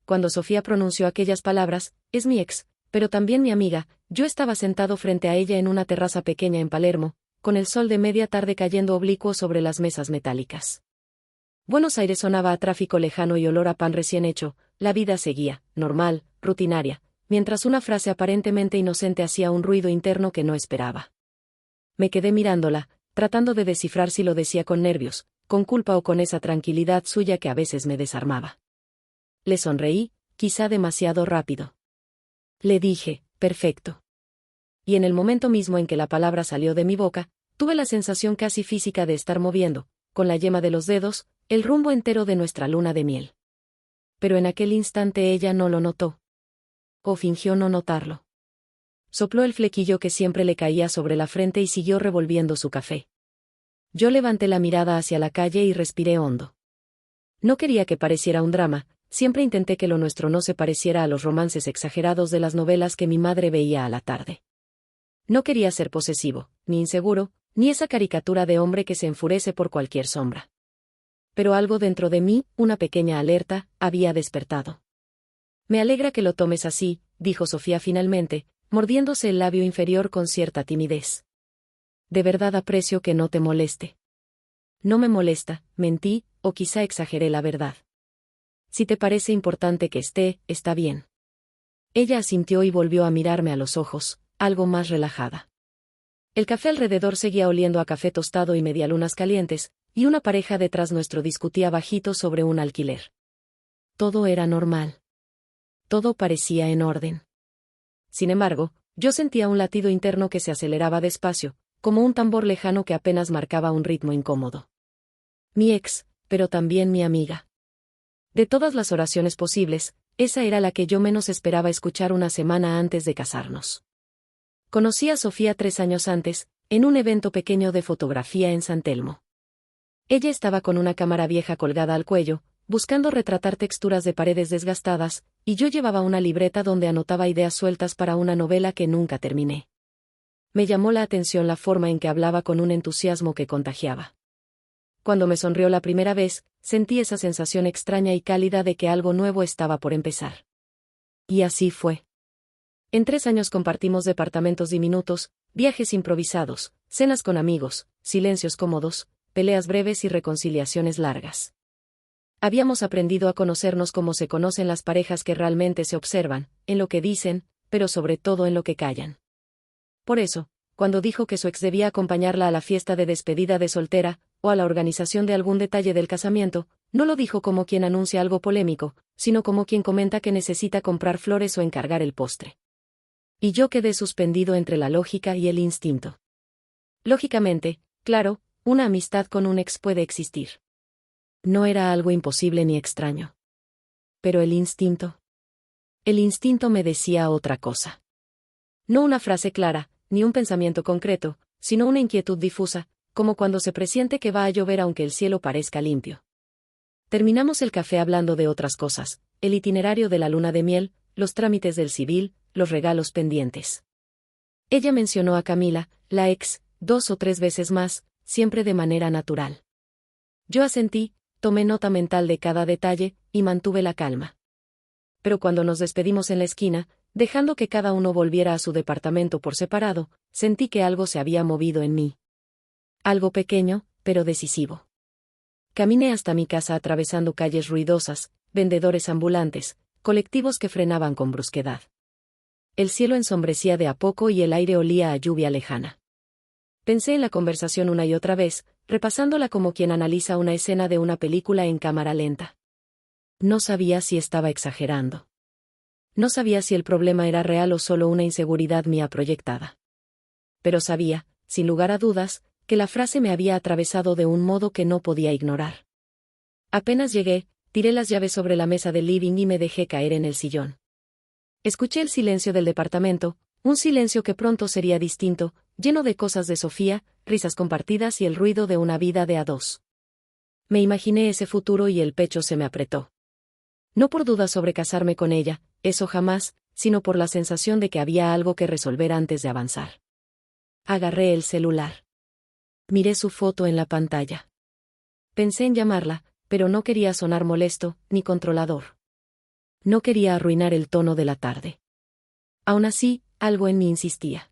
cuando Sofía pronunció aquellas palabras, es mi ex, pero también mi amiga. Yo estaba sentado frente a ella en una terraza pequeña en Palermo, con el sol de media tarde cayendo oblicuo sobre las mesas metálicas. Buenos Aires sonaba a tráfico lejano y olor a pan recién hecho. La vida seguía, normal, rutinaria, mientras una frase aparentemente inocente hacía un ruido interno que no esperaba. Me quedé mirándola, tratando de descifrar si lo decía con nervios, con culpa o con esa tranquilidad suya que a veces me desarmaba. Le sonreí, quizá demasiado rápido. Le dije, perfecto. Y en el momento mismo en que la palabra salió de mi boca, tuve la sensación casi física de estar moviendo, con la yema de los dedos, el rumbo entero de nuestra luna de miel. Pero en aquel instante ella no lo notó. O fingió no notarlo. Sopló el flequillo que siempre le caía sobre la frente y siguió revolviendo su café. Yo levanté la mirada hacia la calle y respiré hondo. No quería que pareciera un drama, siempre intenté que lo nuestro no se pareciera a los romances exagerados de las novelas que mi madre veía a la tarde. No quería ser posesivo, ni inseguro, ni esa caricatura de hombre que se enfurece por cualquier sombra. Pero algo dentro de mí, una pequeña alerta, había despertado. Me alegra que lo tomes así, dijo Sofía finalmente, mordiéndose el labio inferior con cierta timidez. De verdad aprecio que no te moleste. No me molesta, mentí, o quizá exageré la verdad. Si te parece importante que esté, está bien. Ella asintió y volvió a mirarme a los ojos, algo más relajada. El café alrededor seguía oliendo a café tostado y medialunas calientes, y una pareja detrás nuestro discutía bajito sobre un alquiler. Todo era normal. Todo parecía en orden. Sin embargo, yo sentía un latido interno que se aceleraba despacio, como un tambor lejano que apenas marcaba un ritmo incómodo. Mi ex, pero también mi amiga. De todas las oraciones posibles, esa era la que yo menos esperaba escuchar una semana antes de casarnos. Conocí a Sofía 3 años antes, en un evento pequeño de fotografía en San Telmo. Ella estaba con una cámara vieja colgada al cuello, buscando retratar texturas de paredes desgastadas, y yo llevaba una libreta donde anotaba ideas sueltas para una novela que nunca terminé. Me llamó la atención la forma en que hablaba con un entusiasmo que contagiaba. Cuando me sonrió la primera vez, sentí esa sensación extraña y cálida de que algo nuevo estaba por empezar. Y así fue. En 3 años compartimos departamentos diminutos, viajes improvisados, cenas con amigos, silencios cómodos, peleas breves y reconciliaciones largas. Habíamos aprendido a conocernos como se conocen las parejas que realmente se observan, en lo que dicen, pero sobre todo en lo que callan. Por eso, cuando dijo que su ex debía acompañarla a la fiesta de despedida de soltera, o a la organización de algún detalle del casamiento, no lo dijo como quien anuncia algo polémico, sino como quien comenta que necesita comprar flores o encargar el postre. Y yo quedé suspendido entre la lógica y el instinto. Lógicamente, claro, una amistad con un ex puede existir. No era algo imposible ni extraño. Pero el instinto. El instinto me decía otra cosa. No una frase clara, ni un pensamiento concreto, sino una inquietud difusa, como cuando se presiente que va a llover aunque el cielo parezca limpio. Terminamos el café hablando de otras cosas, el itinerario de la luna de miel, los trámites del civil, los regalos pendientes. Ella mencionó a Camila, la ex, 2 o 3 veces más, siempre de manera natural. Yo asentí, tomé nota mental de cada detalle, y mantuve la calma. Pero cuando nos despedimos en la esquina, dejando que cada uno volviera a su departamento por separado, sentí que algo se había movido en mí. Algo pequeño, pero decisivo. Caminé hasta mi casa atravesando calles ruidosas, vendedores ambulantes, colectivos que frenaban con brusquedad. El cielo ensombrecía de a poco y el aire olía a lluvia lejana. Pensé en la conversación una y otra vez, repasándola como quien analiza una escena de una película en cámara lenta. No sabía si estaba exagerando. No sabía si el problema era real o solo una inseguridad mía proyectada. Pero sabía, sin lugar a dudas, que la frase me había atravesado de un modo que no podía ignorar. Apenas llegué, tiré las llaves sobre la mesa del living y me dejé caer en el sillón. Escuché el silencio del departamento, un silencio que pronto sería distinto, lleno de cosas de Sofía, risas compartidas y el ruido de una vida de a dos. Me imaginé ese futuro y el pecho se me apretó. No por duda sobre casarme con ella, eso jamás, sino por la sensación de que había algo que resolver antes de avanzar. Agarré el celular. Miré su foto en la pantalla. Pensé en llamarla, pero no quería sonar molesto, ni controlador. No quería arruinar el tono de la tarde. Aún así, algo en mí insistía.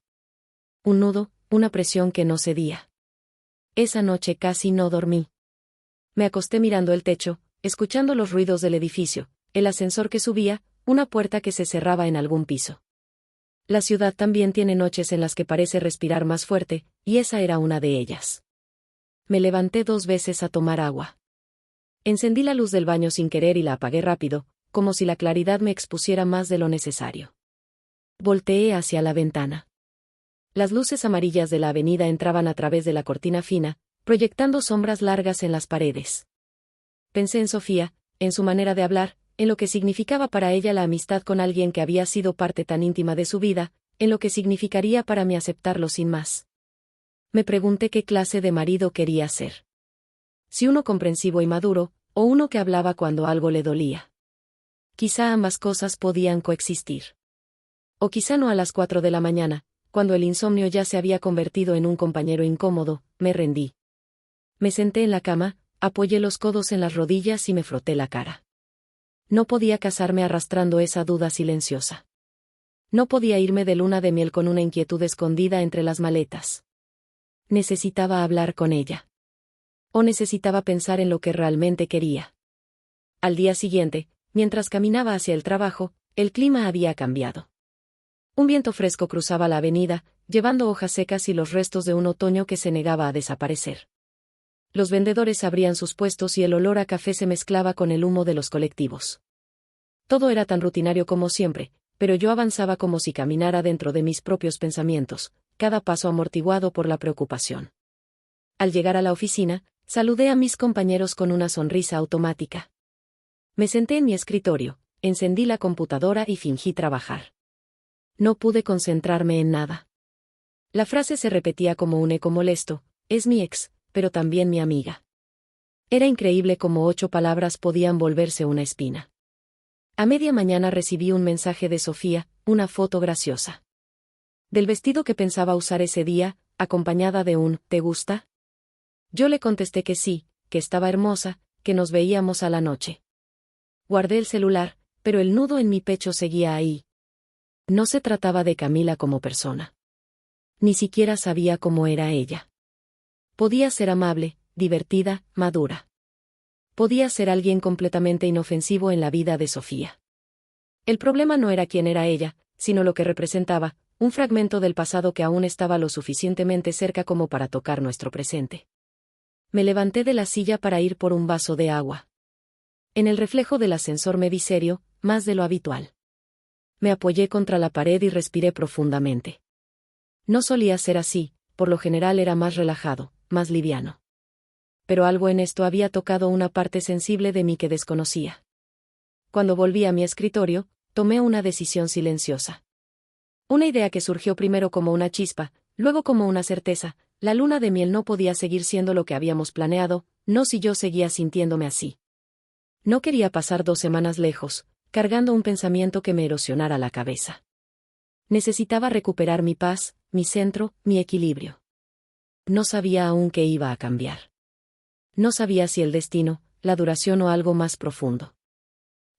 Un nudo, una presión que no cedía. Esa noche casi no dormí. Me acosté mirando el techo, escuchando los ruidos del edificio, el ascensor que subía, una puerta que se cerraba en algún piso. La ciudad también tiene noches en las que parece respirar más fuerte, y esa era una de ellas. Me levanté 2 veces a tomar agua. Encendí la luz del baño sin querer y la apagué rápido, como si la claridad me expusiera más de lo necesario. Volteé hacia la ventana. Las luces amarillas de la avenida entraban a través de la cortina fina, proyectando sombras largas en las paredes. Pensé en Sofía, en su manera de hablar, en lo que significaba para ella la amistad con alguien que había sido parte tan íntima de su vida, en lo que significaría para mí aceptarlo sin más. Me pregunté qué clase de marido quería ser. Si uno comprensivo y maduro, o uno que hablaba cuando algo le dolía. Quizá ambas cosas podían coexistir. O quizá no a las 4 de la mañana, cuando el insomnio ya se había convertido en un compañero incómodo, me rendí. Me senté en la cama, apoyé los codos en las rodillas y me froté la cara. No podía casarme arrastrando esa duda silenciosa. No podía irme de luna de miel con una inquietud escondida entre las maletas. Necesitaba hablar con ella. O necesitaba pensar en lo que realmente quería. Al día siguiente, mientras caminaba hacia el trabajo, el clima había cambiado. Un viento fresco cruzaba la avenida, llevando hojas secas y los restos de un otoño que se negaba a desaparecer. Los vendedores abrían sus puestos y el olor a café se mezclaba con el humo de los colectivos. Todo era tan rutinario como siempre, pero yo avanzaba como si caminara dentro de mis propios pensamientos, cada paso amortiguado por la preocupación. Al llegar a la oficina, saludé a mis compañeros con una sonrisa automática. Me senté en mi escritorio, encendí la computadora y fingí trabajar. No pude concentrarme en nada. La frase se repetía como un eco molesto: es mi ex, pero también mi amiga. Era increíble cómo 8 palabras podían volverse una espina. A media mañana recibí un mensaje de Sofía, una foto graciosa. Del vestido que pensaba usar ese día, acompañada de un ¿te gusta? Yo le contesté que sí, que estaba hermosa, que nos veíamos a la noche. Guardé el celular, pero el nudo en mi pecho seguía ahí. No se trataba de Camila como persona. Ni siquiera sabía cómo era ella. Podía ser amable, divertida, madura. Podía ser alguien completamente inofensivo en la vida de Sofía. El problema no era quién era ella, sino lo que representaba, un fragmento del pasado que aún estaba lo suficientemente cerca como para tocar nuestro presente. Me levanté de la silla para ir por un vaso de agua. En el reflejo del ascensor me vi serio, más de lo habitual. Me apoyé contra la pared y respiré profundamente. No solía ser así, por lo general era más relajado, más liviano. Pero algo en esto había tocado una parte sensible de mí que desconocía. Cuando volví a mi escritorio, tomé una decisión silenciosa. Una idea que surgió primero como una chispa, luego como una certeza: la luna de miel no podía seguir siendo lo que habíamos planeado, no si yo seguía sintiéndome así. No quería pasar 2 semanas lejos, cargando un pensamiento que me erosionara la cabeza. Necesitaba recuperar mi paz, mi centro, mi equilibrio. No sabía aún qué iba a cambiar. No sabía si el destino, la duración o algo más profundo.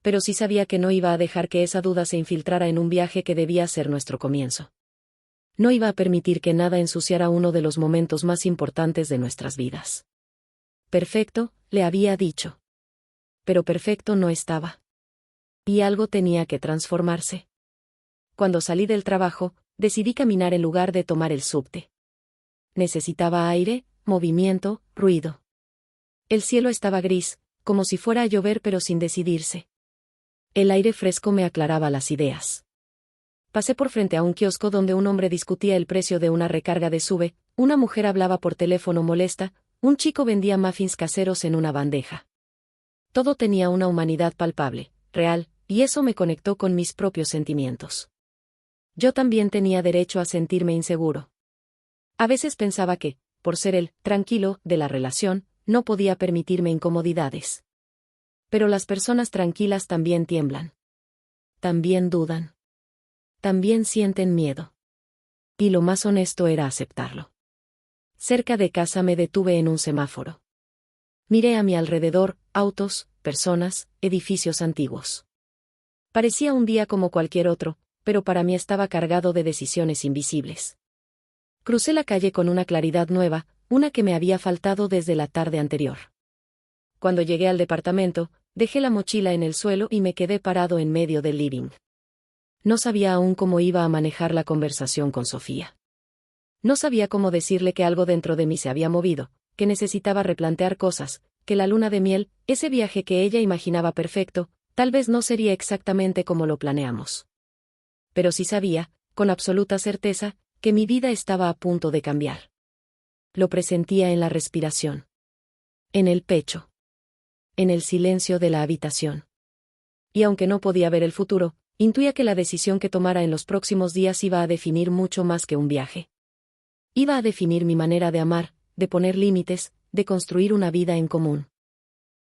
Pero sí sabía que no iba a dejar que esa duda se infiltrara en un viaje que debía ser nuestro comienzo. No iba a permitir que nada ensuciara uno de los momentos más importantes de nuestras vidas. Perfecto, le había dicho. Pero perfecto no estaba. Y algo tenía que transformarse. Cuando salí del trabajo, decidí caminar en lugar de tomar el subte. Necesitaba aire, movimiento, ruido. El cielo estaba gris, como si fuera a llover pero sin decidirse. El aire fresco me aclaraba las ideas. Pasé por frente a un kiosco donde un hombre discutía el precio de una recarga de Sube, una mujer hablaba por teléfono molesta, un chico vendía muffins caseros en una bandeja. Todo tenía una humanidad palpable, real, y eso me conectó con mis propios sentimientos. Yo también tenía derecho a sentirme inseguro. A veces pensaba que, por ser el tranquilo de la relación, no podía permitirme incomodidades. Pero las personas tranquilas también tiemblan. También dudan. También sienten miedo. Y lo más honesto era aceptarlo. Cerca de casa me detuve en un semáforo. Miré a mi alrededor, autos, personas, edificios antiguos. Parecía un día como cualquier otro, pero para mí estaba cargado de decisiones invisibles. Crucé la calle con una claridad nueva, una que me había faltado desde la tarde anterior. Cuando llegué al departamento, dejé la mochila en el suelo y me quedé parado en medio del living. No sabía aún cómo iba a manejar la conversación con Sofía. No sabía cómo decirle que algo dentro de mí se había movido, que necesitaba replantear cosas, que la luna de miel, ese viaje que ella imaginaba perfecto, tal vez no sería exactamente como lo planeamos. Pero sí sabía, con absoluta certeza, que mi vida estaba a punto de cambiar. Lo presentía en la respiración. En el pecho. En el silencio de la habitación. Y aunque no podía ver el futuro, intuía que la decisión que tomara en los próximos días iba a definir mucho más que un viaje. Iba a definir mi manera de amar, de poner límites, de construir una vida en común.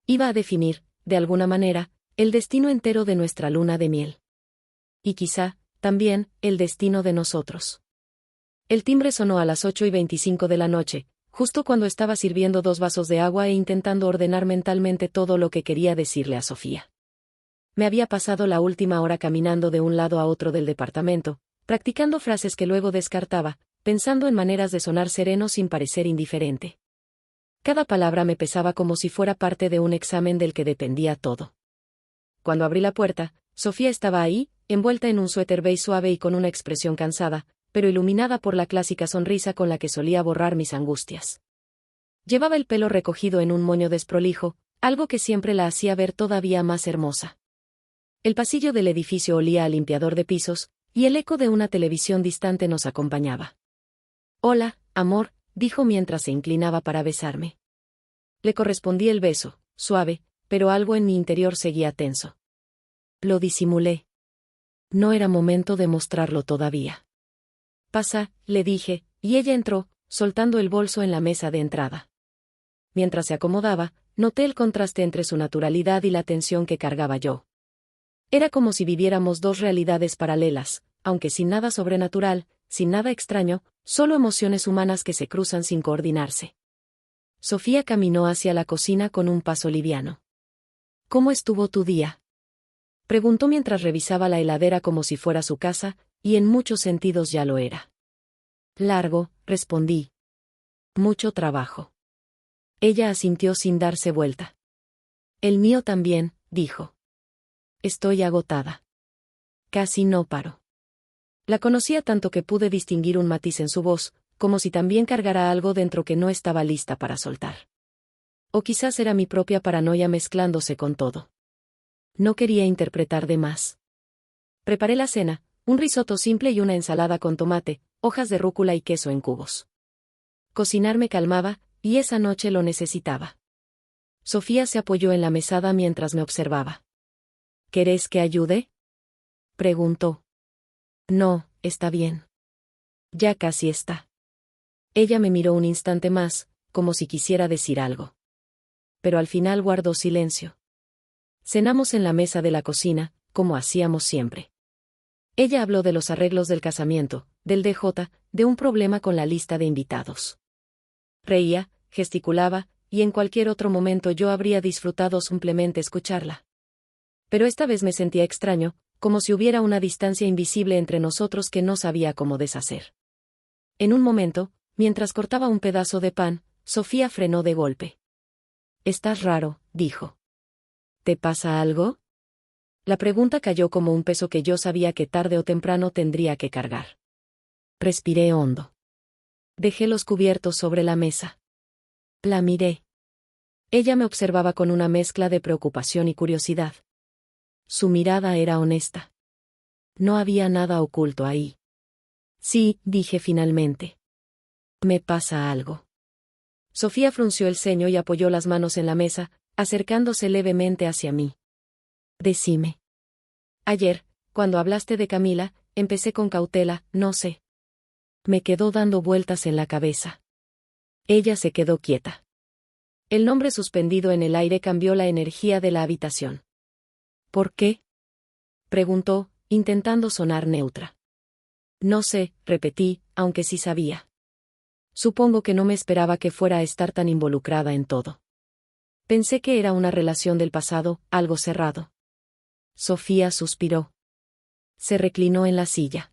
Iba a definir, de alguna manera, el destino entero de nuestra luna de miel. Y quizá, también, el destino de nosotros. El timbre sonó a las 8:25 de la noche, justo cuando estaba sirviendo 2 vasos de agua e intentando ordenar mentalmente todo lo que quería decirle a Sofía. Me había pasado la última hora caminando de un lado a otro del departamento, practicando frases que luego descartaba, pensando en maneras de sonar sereno sin parecer indiferente. Cada palabra me pesaba como si fuera parte de un examen del que dependía todo. Cuando abrí la puerta, Sofía estaba ahí, envuelta en un suéter beige suave y con una expresión cansada, pero iluminada por la clásica sonrisa con la que solía borrar mis angustias. Llevaba el pelo recogido en un moño desprolijo, algo que siempre la hacía ver todavía más hermosa. El pasillo del edificio olía a limpiador de pisos, y el eco de una televisión distante nos acompañaba. «Hola, amor», dijo mientras se inclinaba para besarme. Le correspondí el beso, suave, pero algo en mi interior seguía tenso. Lo disimulé. No era momento de mostrarlo todavía. «Pasa», le dije, y ella entró, soltando el bolso en la mesa de entrada. Mientras se acomodaba, noté el contraste entre su naturalidad y la tensión que cargaba yo. Era como si viviéramos 2 realidades paralelas, aunque sin nada sobrenatural, sin nada extraño, solo emociones humanas que se cruzan sin coordinarse. Sofía caminó hacia la cocina con un paso liviano. «¿Cómo estuvo tu día?», preguntó mientras revisaba la heladera como si fuera su casa, y en muchos sentidos ya lo era. «Largo», respondí. «Mucho trabajo». Ella asintió sin darse vuelta. «El mío también», dijo. «Estoy agotada. Casi no paro». La conocía tanto que pude distinguir un matiz en su voz, como si también cargara algo dentro que no estaba lista para soltar. O quizás era mi propia paranoia mezclándose con todo. No quería interpretar de más. Preparé la cena, un risotto simple y una ensalada con tomate, hojas de rúcula y queso en cubos. Cocinar me calmaba, y esa noche lo necesitaba. Sofía se apoyó en la mesada mientras me observaba. «¿Querés que ayude?», preguntó. «No, está bien. Ya casi está». Ella me miró un instante más, como si quisiera decir algo. Pero al final guardó silencio. Cenamos en la mesa de la cocina, como hacíamos siempre. Ella habló de los arreglos del casamiento, del DJ, de un problema con la lista de invitados. Reía, gesticulaba, y en cualquier otro momento yo habría disfrutado simplemente escucharla. Pero esta vez me sentía extraño, como si hubiera una distancia invisible entre nosotros que no sabía cómo deshacer. En un momento, mientras cortaba un pedazo de pan, Sofía frenó de golpe. «Estás raro», dijo. «¿Te pasa algo?». La pregunta cayó como un peso que yo sabía que tarde o temprano tendría que cargar. Respiré hondo. Dejé los cubiertos sobre la mesa. La miré. Ella me observaba con una mezcla de preocupación y curiosidad. Su mirada era honesta. No había nada oculto ahí. «Sí», dije finalmente. «Me pasa algo». Sofía frunció el ceño y apoyó las manos en la mesa, acercándose levemente hacia mí. «Decime». «Ayer, cuando hablaste de Camila, empecé con cautela, no sé». Me quedó dando vueltas en la cabeza. Ella se quedó quieta. El nombre suspendido en el aire cambió la energía de la habitación. «¿Por qué?», preguntó, intentando sonar neutra. «No sé», repetí, aunque sí sabía. Supongo que no me esperaba que fuera a estar tan involucrada en todo. Pensé que era una relación del pasado, algo cerrado. Sofía suspiró. Se reclinó en la silla.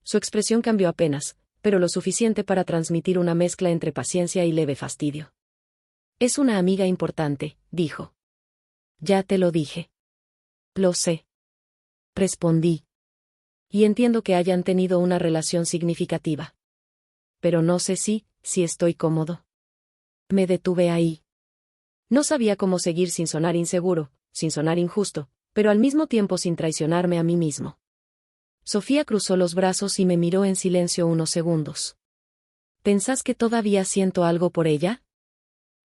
Su expresión cambió apenas, pero lo suficiente para transmitir una mezcla entre paciencia y leve fastidio. Es una amiga importante, dijo. Ya te lo dije. Lo sé. Respondí. Y entiendo que hayan tenido una relación significativa. Pero no sé si estoy cómodo. Me detuve ahí. No sabía cómo seguir sin sonar inseguro, sin sonar injusto, pero al mismo tiempo sin traicionarme a mí mismo. Sofía cruzó los brazos y me miró en silencio unos segundos. ¿Pensás que todavía siento algo por ella?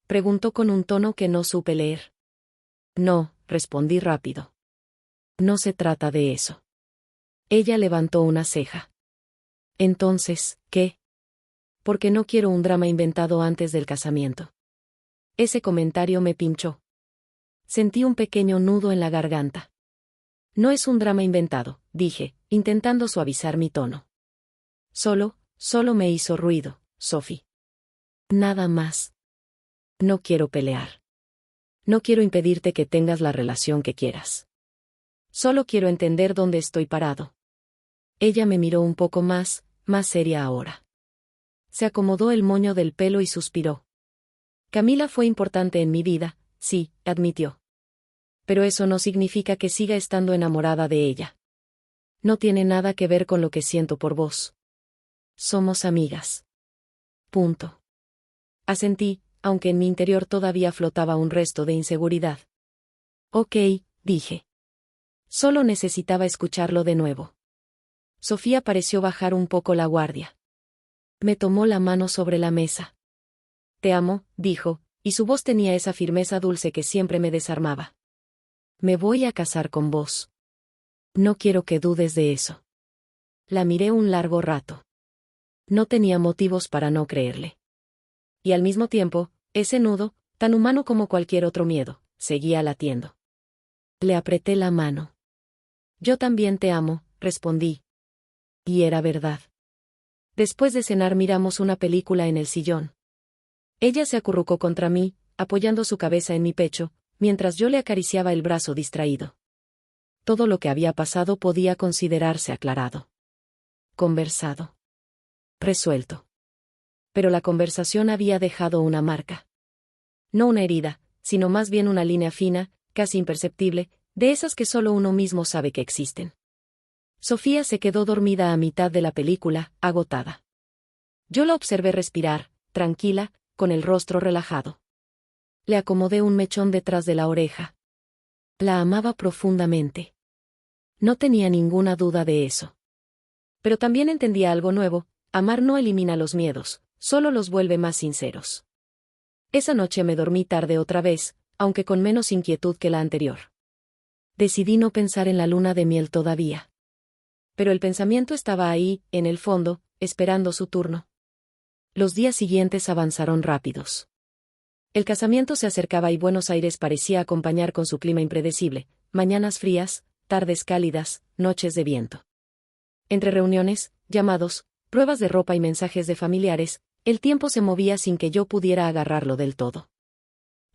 Preguntó con un tono que no supe leer. No, respondí rápido. No se trata de eso. Ella levantó una ceja. Entonces, ¿qué? Porque no quiero un drama inventado antes del casamiento. Ese comentario me pinchó. Sentí un pequeño nudo en la garganta. No es un drama inventado, dije, intentando suavizar mi tono. Solo me hizo ruido, Sophie. Nada más. No quiero pelear. No quiero impedirte que tengas la relación que quieras. Solo quiero entender dónde estoy parado. Ella me miró un poco más seria ahora. Se acomodó el moño del pelo y suspiró. Camila fue importante en mi vida, sí, admitió. Pero eso no significa que siga estando enamorada de ella. No tiene nada que ver con lo que siento por vos. Somos amigas. Punto. Asentí, aunque en mi interior todavía flotaba un resto de inseguridad. Ok, dije. Solo necesitaba escucharlo de nuevo. Sofía pareció bajar un poco la guardia. Me tomó la mano sobre la mesa. Te amo, dijo, y su voz tenía esa firmeza dulce que siempre me desarmaba. Me voy a casar con vos. No quiero que dudes de eso. La miré un largo rato. No tenía motivos para no creerle. Y al mismo tiempo, ese nudo, tan humano como cualquier otro miedo, seguía latiendo. Le apreté la mano. Yo también te amo, respondí. Y era verdad. Después de cenar miramos una película en el sillón. Ella se acurrucó contra mí, apoyando su cabeza en mi pecho, mientras yo le acariciaba el brazo distraído. Todo lo que había pasado podía considerarse aclarado. Conversado. Resuelto. Pero la conversación había dejado una marca. No una herida, sino más bien una línea fina, casi imperceptible, de esas que solo uno mismo sabe que existen. Sofía se quedó dormida a mitad de la película, agotada. Yo la observé respirar, tranquila, con el rostro relajado. Le acomodé un mechón detrás de la oreja. La amaba profundamente. No tenía ninguna duda de eso. Pero también entendía algo nuevo: amar no elimina los miedos, solo los vuelve más sinceros. Esa noche me dormí tarde otra vez, aunque con menos inquietud que la anterior. Decidí no pensar en la luna de miel todavía. Pero el pensamiento estaba ahí, en el fondo, esperando su turno. Los días siguientes avanzaron rápidos. El casamiento se acercaba y Buenos Aires parecía acompañar con su clima impredecible: mañanas frías, tardes cálidas, noches de viento. Entre reuniones, llamados, pruebas de ropa y mensajes de familiares, el tiempo se movía sin que yo pudiera agarrarlo del todo.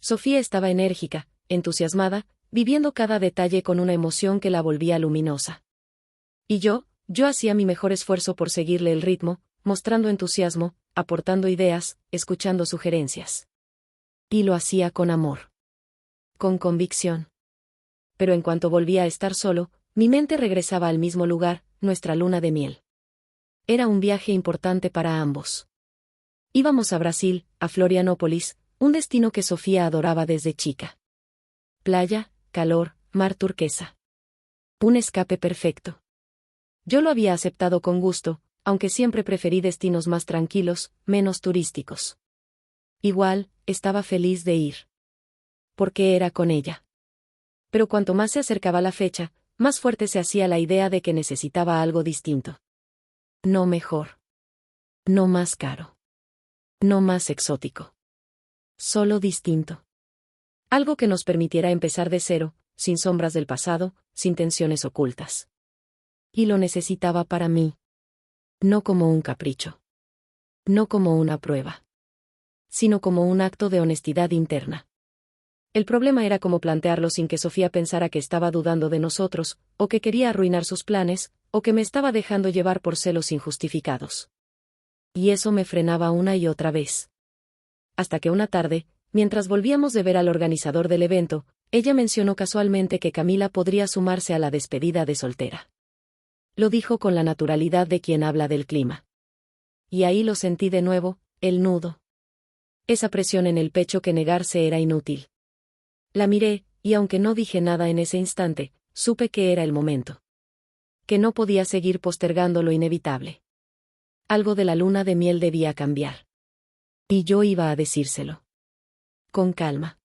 Sofía estaba enérgica, entusiasmada, viviendo cada detalle con una emoción que la volvía luminosa. Y yo hacía mi mejor esfuerzo por seguirle el ritmo, mostrando entusiasmo, aportando ideas, escuchando sugerencias. Y lo hacía con amor. Con convicción. Pero en cuanto volvía a estar solo, mi mente regresaba al mismo lugar, nuestra luna de miel. Era un viaje importante para ambos. Íbamos a Brasil, a Florianópolis, un destino que Sofía adoraba desde chica. Playa, calor, mar turquesa. Un escape perfecto. Yo lo había aceptado con gusto, aunque siempre preferí destinos más tranquilos, menos turísticos. Igual, estaba feliz de ir. Porque era con ella. Pero cuanto más se acercaba la fecha, más fuerte se hacía la idea de que necesitaba algo distinto. No mejor. No más caro. No más exótico. Solo distinto. Algo que nos permitiera empezar de cero, sin sombras del pasado, sin tensiones ocultas. Y lo necesitaba para mí. No como un capricho. No como una prueba. Sino como un acto de honestidad interna. El problema era cómo plantearlo sin que Sofía pensara que estaba dudando de nosotros, o que quería arruinar sus planes, o que me estaba dejando llevar por celos injustificados. Y eso me frenaba una y otra vez. Hasta que una tarde, mientras volvíamos de ver al organizador del evento, ella mencionó casualmente que Camila podría sumarse a la despedida de soltera. Lo dijo con la naturalidad de quien habla del clima. Y ahí lo sentí de nuevo, el nudo. Esa presión en el pecho que negarse era inútil. La miré, y aunque no dije nada en ese instante, supe que era el momento. Que no podía seguir postergando lo inevitable. Algo de la luna de miel debía cambiar. Y yo iba a decírselo. Con calma.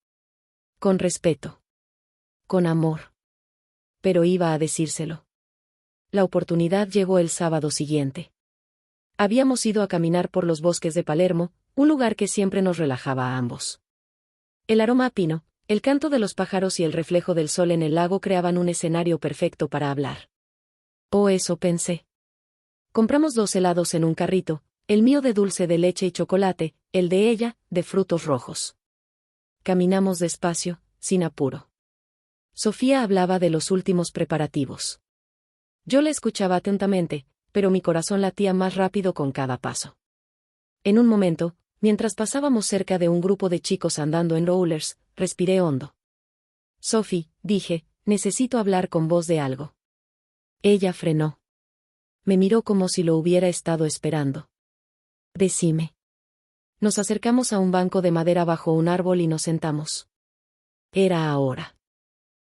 Con respeto. Con amor. Pero iba a decírselo. La oportunidad llegó el sábado siguiente. Habíamos ido a caminar por los bosques de Palermo, un lugar que siempre nos relajaba a ambos. El aroma a pino, el canto de los pájaros y el reflejo del sol en el lago creaban un escenario perfecto para hablar. Oh, eso pensé. Compramos 2 helados en un carrito, el mío de dulce de leche y chocolate, el de ella, de frutos rojos. Caminamos despacio, sin apuro. Sofía hablaba de los últimos preparativos. Yo la escuchaba atentamente, pero mi corazón latía más rápido con cada paso. En un momento, mientras pasábamos cerca de un grupo de chicos andando en rollers, respiré hondo. Sophie, dije, necesito hablar con vos de algo. Ella frenó. Me miró como si lo hubiera estado esperando. Decime. Nos acercamos a un banco de madera bajo un árbol y nos sentamos. Era ahora.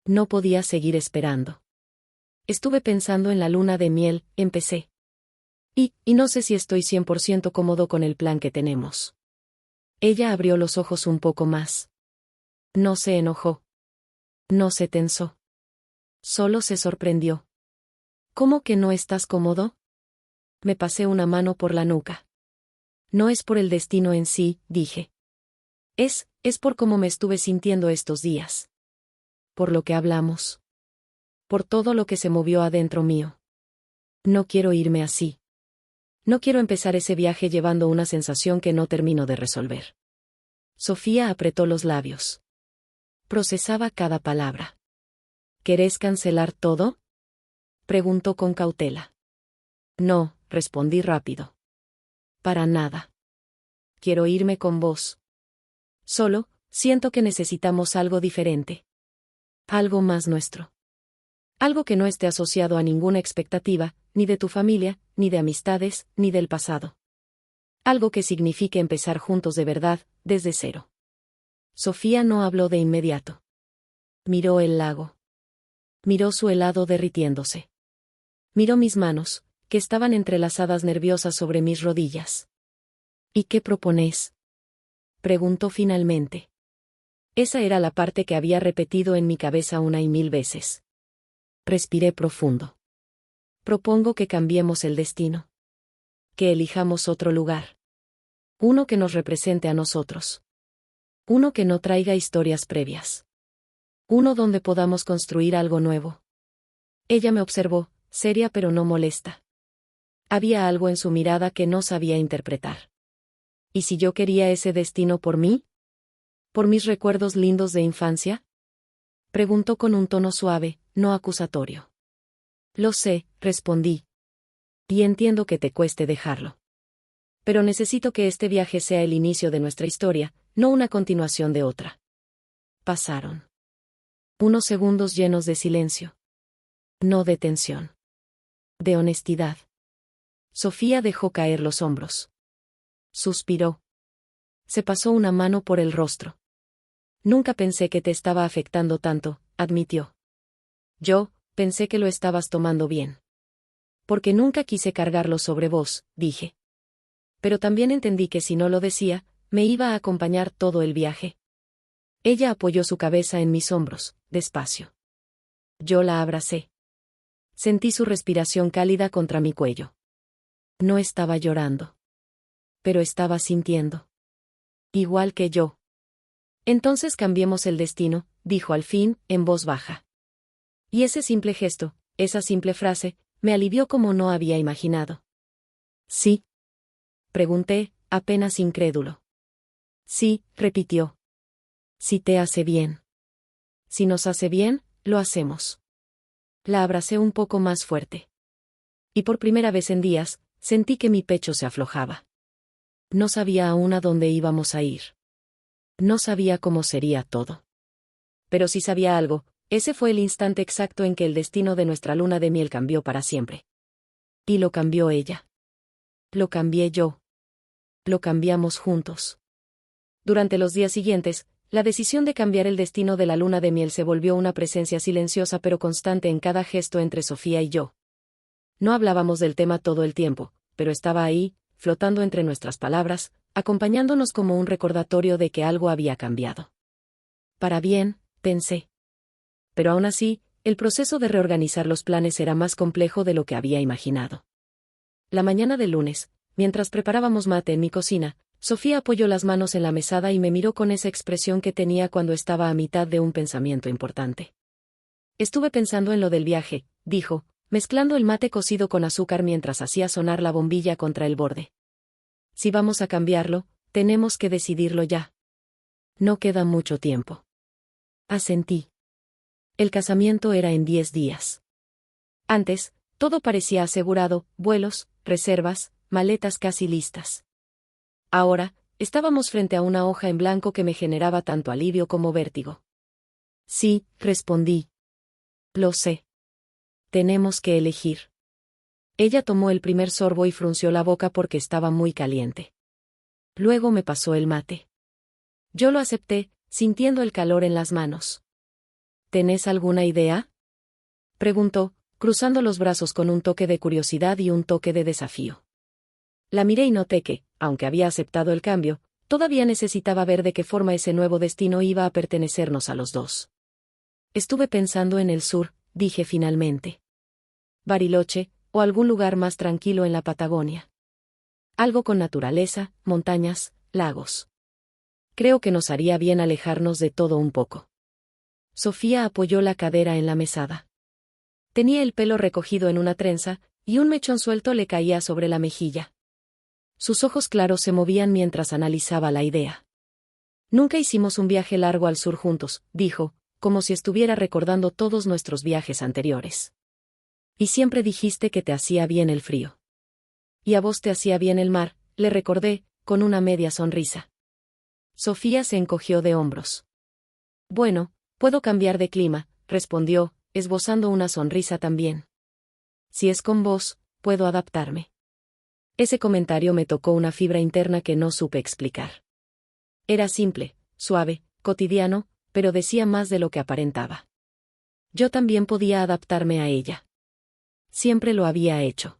No podía seguir esperando. Estuve pensando en la luna de miel, empecé. Y no sé si estoy 100% cómodo con el plan que tenemos. Ella abrió los ojos un poco más. No se enojó. No se tensó. Solo se sorprendió. ¿Cómo que no estás cómodo? Me pasé una mano por la nuca. No es por el destino en sí, dije. Es por cómo me estuve sintiendo estos días. Por lo que hablamos. Por todo lo que se movió adentro mío. No quiero irme así. No quiero empezar ese viaje llevando una sensación que no termino de resolver. Sofía apretó los labios. Procesaba cada palabra. ¿Querés cancelar todo? Preguntó con cautela. No, respondí rápido. Para nada. Quiero irme con vos. Solo, siento que necesitamos algo diferente. Algo más nuestro. Algo que no esté asociado a ninguna expectativa, ni de tu familia, ni de amistades, ni del pasado. Algo que signifique empezar juntos de verdad, desde cero. Sofía no habló de inmediato. Miró el lago. Miró su helado derritiéndose. Miró mis manos, que estaban entrelazadas nerviosas sobre mis rodillas. ¿Y qué propones? Preguntó finalmente. Esa era la parte que había repetido en mi cabeza una y mil veces. Respiré profundo. Propongo que cambiemos el destino. Que elijamos otro lugar. Uno que nos represente a nosotros. Uno que no traiga historias previas. Uno donde podamos construir algo nuevo. Ella me observó, seria pero no molesta. Había algo en su mirada que no sabía interpretar. ¿Y si yo quería ese destino por mí? ¿Por mis recuerdos lindos de infancia? Preguntó con un tono suave, no acusatorio. Lo sé, respondí. Y entiendo que te cueste dejarlo. Pero necesito que este viaje sea el inicio de nuestra historia, no una continuación de otra. Pasaron unos segundos llenos de silencio. No de tensión. De honestidad. Sofía dejó caer los hombros. Suspiró. Se pasó una mano por el rostro. Nunca pensé que te estaba afectando tanto, admitió. Yo, pensé que lo estabas tomando bien. Porque nunca quise cargarlo sobre vos, dije. Pero también entendí que si no lo decía, me iba a acompañar todo el viaje. Ella apoyó su cabeza en mis hombros, despacio. Yo la abracé. Sentí su respiración cálida contra mi cuello. No estaba llorando. Pero estaba sintiendo. Igual que yo. Entonces cambiemos el destino, dijo al fin, en voz baja. Y ese simple gesto, esa simple frase, me alivió como no había imaginado. ¿Sí? Pregunté, apenas incrédulo. Sí, repitió. Si te hace bien. Si nos hace bien, lo hacemos. La abracé un poco más fuerte. Y por primera vez en días, sentí que mi pecho se aflojaba. No sabía aún a dónde íbamos a ir. No sabía cómo sería todo. Pero sí sabía algo, ese fue el instante exacto en que el destino de nuestra luna de miel cambió para siempre. Y lo cambió ella. Lo cambié yo. Lo cambiamos juntos. Durante los días siguientes, la decisión de cambiar el destino de la luna de miel se volvió una presencia silenciosa pero constante en cada gesto entre Sofía y yo. No hablábamos del tema todo el tiempo, pero estaba ahí, flotando entre nuestras palabras, acompañándonos como un recordatorio de que algo había cambiado. Para bien, pensé. Pero aún así, el proceso de reorganizar los planes era más complejo de lo que había imaginado. La mañana del lunes, mientras preparábamos mate en mi cocina, Sofía apoyó las manos en la mesada y me miró con esa expresión que tenía cuando estaba a mitad de un pensamiento importante. Estuve pensando en lo del viaje, dijo, mezclando el mate cocido con azúcar mientras hacía sonar la bombilla contra el borde. Si vamos a cambiarlo, tenemos que decidirlo ya. No queda mucho tiempo. Asentí. El casamiento era en 10 días. Antes, todo parecía asegurado, vuelos, reservas, maletas casi listas. Ahora, estábamos frente a una hoja en blanco que me generaba tanto alivio como vértigo. Sí, respondí. Lo sé. Tenemos que elegir. Ella tomó el primer sorbo y frunció la boca porque estaba muy caliente. Luego me pasó el mate. Yo lo acepté, sintiendo el calor en las manos. ¿Tenés alguna idea?, preguntó, cruzando los brazos con un toque de curiosidad y un toque de desafío. La miré y noté que, aunque había aceptado el cambio, todavía necesitaba ver de qué forma ese nuevo destino iba a pertenecernos a los dos. Estuve pensando en el sur, dije finalmente. Bariloche, o algún lugar más tranquilo en la Patagonia. Algo con naturaleza, montañas, lagos. Creo que nos haría bien alejarnos de todo un poco. Sofía apoyó la cadera en la mesada. Tenía el pelo recogido en una trenza, y un mechón suelto le caía sobre la mejilla. Sus ojos claros se movían mientras analizaba la idea. Nunca hicimos un viaje largo al sur juntos, dijo, como si estuviera recordando todos nuestros viajes anteriores. Y siempre dijiste que te hacía bien el frío. Y a vos te hacía bien el mar, le recordé, con una media sonrisa. Sofía se encogió de hombros. Bueno, puedo cambiar de clima, respondió, esbozando una sonrisa también. Si es con vos, puedo adaptarme. Ese comentario me tocó una fibra interna que no supe explicar. Era simple, suave, cotidiano, pero decía más de lo que aparentaba. Yo también podía adaptarme a ella. Siempre lo había hecho.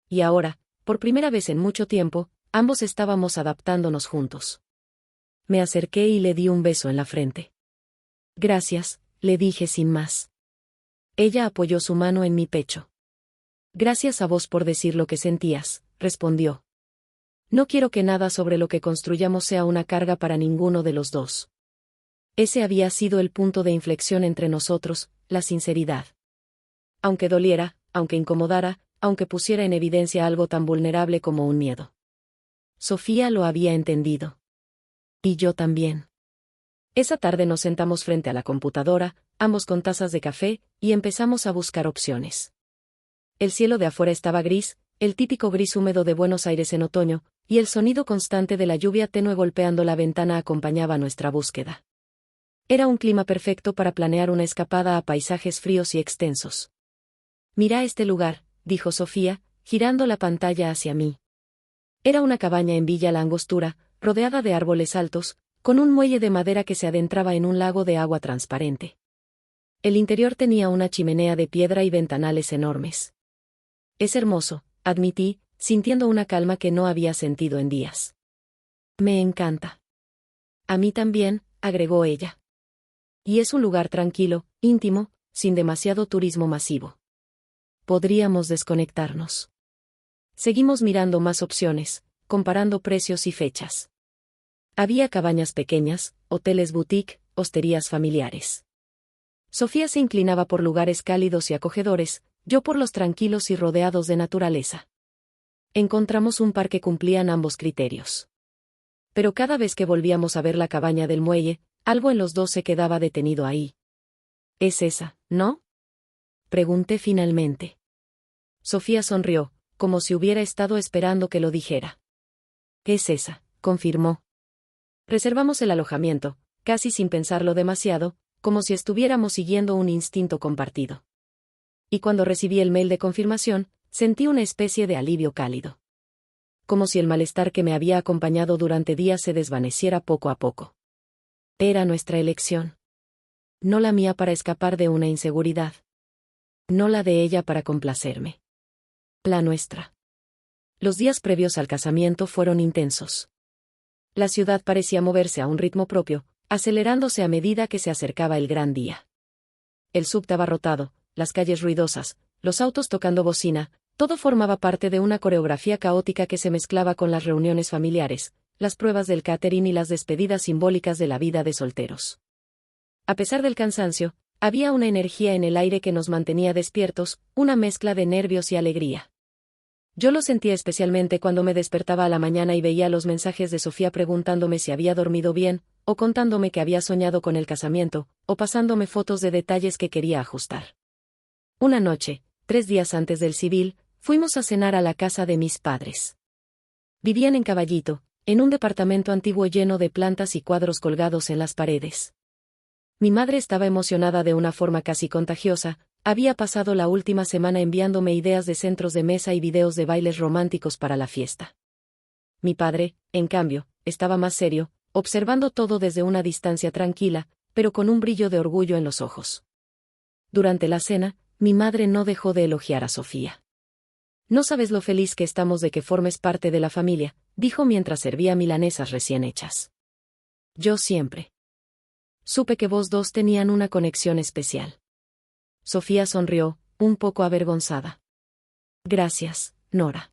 Y ahora, por primera vez en mucho tiempo, ambos estábamos adaptándonos juntos. Me acerqué y le di un beso en la frente. Gracias, le dije sin más. Ella apoyó su mano en mi pecho. Gracias a vos por decir lo que sentías, respondió. No quiero que nada sobre lo que construyamos sea una carga para ninguno de los dos. Ese había sido el punto de inflexión entre nosotros, la sinceridad. Aunque doliera, aunque incomodara, aunque pusiera en evidencia algo tan vulnerable como un miedo. Sofía lo había entendido. Y yo también. Esa tarde nos sentamos frente a la computadora, ambos con tazas de café, y empezamos a buscar opciones. El cielo de afuera estaba gris, el típico gris húmedo de Buenos Aires en otoño, y el sonido constante de la lluvia tenue golpeando la ventana acompañaba nuestra búsqueda. Era un clima perfecto para planear una escapada a paisajes fríos y extensos. Mira este lugar, dijo Sofía, girando la pantalla hacia mí. Era una cabaña en Villa La Angostura, rodeada de árboles altos, con un muelle de madera que se adentraba en un lago de agua transparente. El interior tenía una chimenea de piedra y ventanales enormes. Es hermoso, admití, sintiendo una calma que no había sentido en días. Me encanta. A mí también, agregó ella. Y es un lugar tranquilo, íntimo, sin demasiado turismo masivo. Podríamos desconectarnos. Seguimos mirando más opciones, comparando precios y fechas. Había cabañas pequeñas, hoteles boutique, hosterías familiares. Sofía se inclinaba por lugares cálidos y acogedores, yo por los tranquilos y rodeados de naturaleza. Encontramos un par que cumplían ambos criterios. Pero cada vez que volvíamos a ver la cabaña del muelle, algo en los dos se quedaba detenido ahí. «Es esa, ¿no?», pregunté finalmente. Sofía sonrió, como si hubiera estado esperando que lo dijera. «Es esa», confirmó. Reservamos el alojamiento, casi sin pensarlo demasiado, como si estuviéramos siguiendo un instinto compartido. Y cuando recibí el mail de confirmación, sentí una especie de alivio cálido. Como si el malestar que me había acompañado durante días se desvaneciera poco a poco. Era nuestra elección. No la mía para escapar de una inseguridad. No la de ella para complacerme. La nuestra. Los días previos al casamiento fueron intensos. La ciudad parecía moverse a un ritmo propio, acelerándose a medida que se acercaba el gran día. El subte abarrotado, las calles ruidosas, los autos tocando bocina, todo formaba parte de una coreografía caótica que se mezclaba con las reuniones familiares, las pruebas del catering y las despedidas simbólicas de la vida de solteros. A pesar del cansancio, había una energía en el aire que nos mantenía despiertos, una mezcla de nervios y alegría. Yo lo sentía especialmente cuando me despertaba a la mañana y veía los mensajes de Sofía preguntándome si había dormido bien, o contándome que había soñado con el casamiento, o pasándome fotos de detalles que quería ajustar. Una noche, 3 días antes del civil, fuimos a cenar a la casa de mis padres. Vivían en Caballito, en un departamento antiguo lleno de plantas y cuadros colgados en las paredes. Mi madre estaba emocionada de una forma casi contagiosa. Había pasado la última semana enviándome ideas de centros de mesa y videos de bailes románticos para la fiesta. Mi padre, en cambio, estaba más serio, observando todo desde una distancia tranquila, pero con un brillo de orgullo en los ojos. Durante la cena, mi madre no dejó de elogiar a Sofía. «No sabes lo feliz que estamos de que formes parte de la familia», dijo mientras servía milanesas recién hechas. «Yo siempre supe que vos dos tenían una conexión especial». Sofía sonrió, un poco avergonzada. «Gracias, Nora».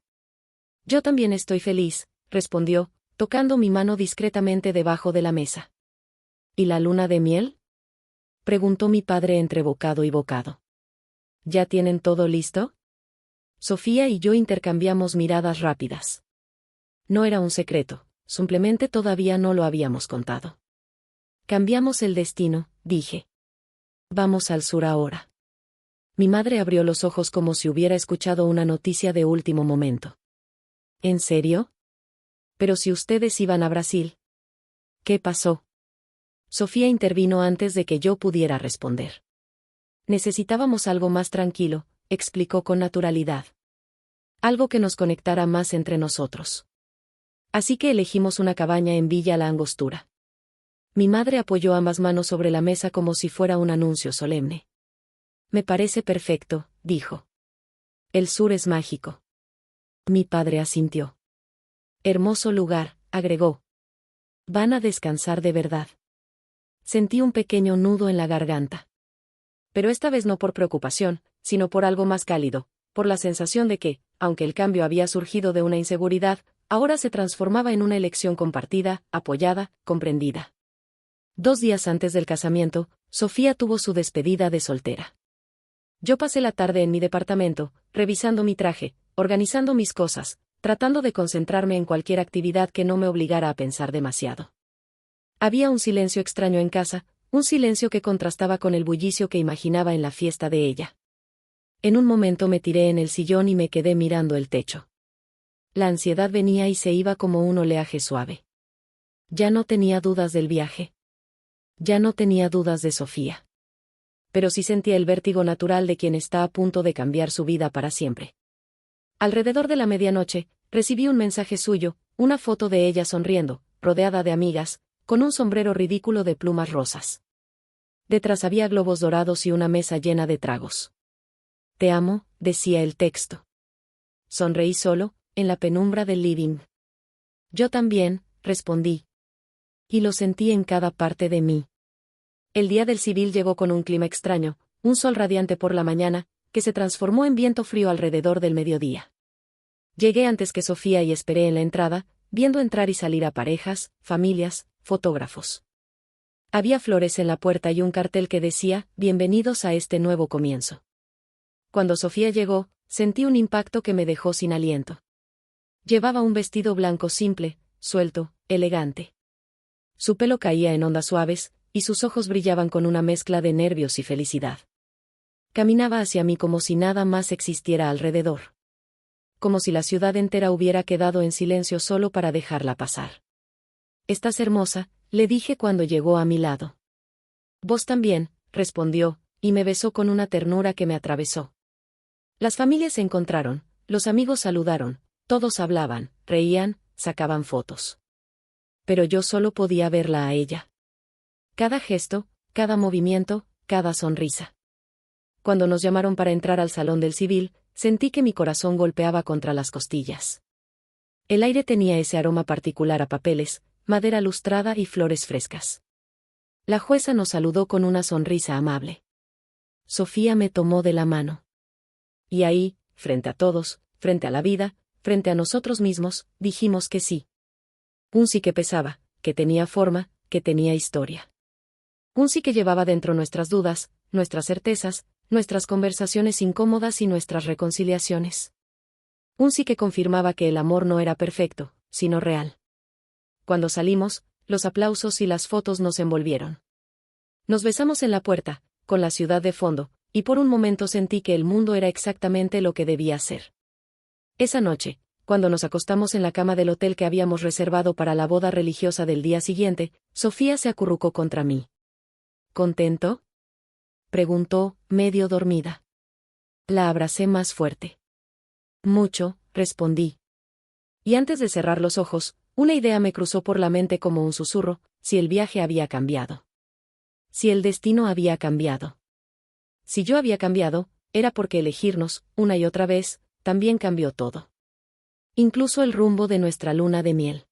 «Yo también estoy feliz», respondió, tocando mi mano discretamente debajo de la mesa. «¿Y la luna de miel?», preguntó mi padre entre bocado y bocado. «¿Ya tienen todo listo?». Sofía y yo intercambiamos miradas rápidas. No era un secreto, simplemente todavía no lo habíamos contado. «Cambiamos el destino», dije. «Vamos al sur ahora». Mi madre abrió los ojos como si hubiera escuchado una noticia de último momento. «¿En serio? Pero si ustedes iban a Brasil». «¿Qué pasó?». Sofía intervino antes de que yo pudiera responder. «Necesitábamos algo más tranquilo», explicó con naturalidad. «Algo que nos conectara más entre nosotros. Así que elegimos una cabaña en Villa La Angostura». Mi madre apoyó ambas manos sobre la mesa como si fuera un anuncio solemne. «Me parece perfecto», dijo. «El sur es mágico». Mi padre asintió. «Hermoso lugar», agregó. «Van a descansar de verdad». Sentí un pequeño nudo en la garganta. Pero esta vez no por preocupación, sino por algo más cálido, por la sensación de que, aunque el cambio había surgido de una inseguridad, ahora se transformaba en una elección compartida, apoyada, comprendida. 2 días antes del casamiento, Sofía tuvo su despedida de soltera. Yo pasé la tarde en mi departamento, revisando mi traje, organizando mis cosas, tratando de concentrarme en cualquier actividad que no me obligara a pensar demasiado. Había un silencio extraño en casa, un silencio que contrastaba con el bullicio que imaginaba en la fiesta de ella. En un momento me tiré en el sillón y me quedé mirando el techo. La ansiedad venía y se iba como un oleaje suave. Ya no tenía dudas del viaje. Ya no tenía dudas de Sofía. Pero sí sentía el vértigo natural de quien está a punto de cambiar su vida para siempre. Alrededor de la medianoche, recibí un mensaje suyo, una foto de ella sonriendo, rodeada de amigas, con un sombrero ridículo de plumas rosas. Detrás había globos dorados y una mesa llena de tragos. «Te amo», decía el texto. Sonreí solo, en la penumbra del living. «Yo también», respondí. Y lo sentí en cada parte de mí. El día del civil llegó con un clima extraño, un sol radiante por la mañana, que se transformó en viento frío alrededor del mediodía. Llegué antes que Sofía y esperé en la entrada, viendo entrar y salir a parejas, familias, fotógrafos. Había flores en la puerta y un cartel que decía, «Bienvenidos a este nuevo comienzo». Cuando Sofía llegó, sentí un impacto que me dejó sin aliento. Llevaba un vestido blanco simple, suelto, elegante. Su pelo caía en ondas suaves, y sus ojos brillaban con una mezcla de nervios y felicidad. Caminaba hacia mí como si nada más existiera alrededor. Como si la ciudad entera hubiera quedado en silencio solo para dejarla pasar. «Estás hermosa», le dije cuando llegó a mi lado. «Vos también», respondió, y me besó con una ternura que me atravesó. Las familias se encontraron, los amigos saludaron, todos hablaban, reían, sacaban fotos. Pero yo solo podía verla a ella. Cada gesto, cada movimiento, cada sonrisa. Cuando nos llamaron para entrar al salón del civil, sentí que mi corazón golpeaba contra las costillas. El aire tenía ese aroma particular a papeles, madera lustrada y flores frescas. La jueza nos saludó con una sonrisa amable. Sofía me tomó de la mano. Y ahí, frente a todos, frente a la vida, frente a nosotros mismos, dijimos que sí. Un sí que pesaba, que tenía forma, que tenía historia. Un sí que llevaba dentro nuestras dudas, nuestras certezas, nuestras conversaciones incómodas y nuestras reconciliaciones. Un sí que confirmaba que el amor no era perfecto, sino real. Cuando salimos, los aplausos y las fotos nos envolvieron. Nos besamos en la puerta, con la ciudad de fondo, y por un momento sentí que el mundo era exactamente lo que debía ser. Esa noche, cuando nos acostamos en la cama del hotel que habíamos reservado para la boda religiosa del día siguiente, Sofía se acurrucó contra mí. ¿Contento?, preguntó, medio dormida. La abracé más fuerte. Mucho, respondí. Y antes de cerrar los ojos, una idea me cruzó por la mente como un susurro: si el viaje había cambiado. Si el destino había cambiado. Si yo había cambiado, era porque elegirnos, una y otra vez, también cambió todo. Incluso el rumbo de nuestra luna de miel.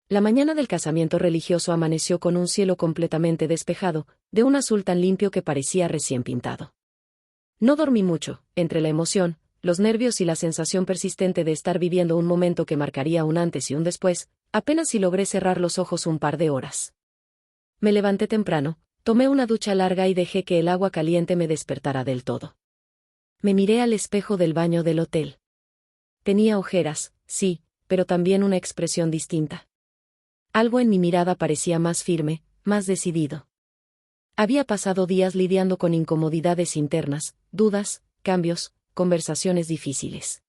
La mañana del casamiento religioso amaneció con un cielo completamente despejado, de un azul tan limpio que parecía recién pintado. No dormí mucho, entre la emoción, los nervios y la sensación persistente de estar viviendo un momento que marcaría un antes y un después, apenas si logré cerrar los ojos un par de horas. Me levanté temprano, tomé una ducha larga y dejé que el agua caliente me despertara del todo. Me miré al espejo del baño del hotel. Tenía ojeras, sí, pero también una expresión distinta. Algo en mi mirada parecía más firme, más decidido. Había pasado días lidiando con incomodidades internas, dudas, cambios, conversaciones difíciles.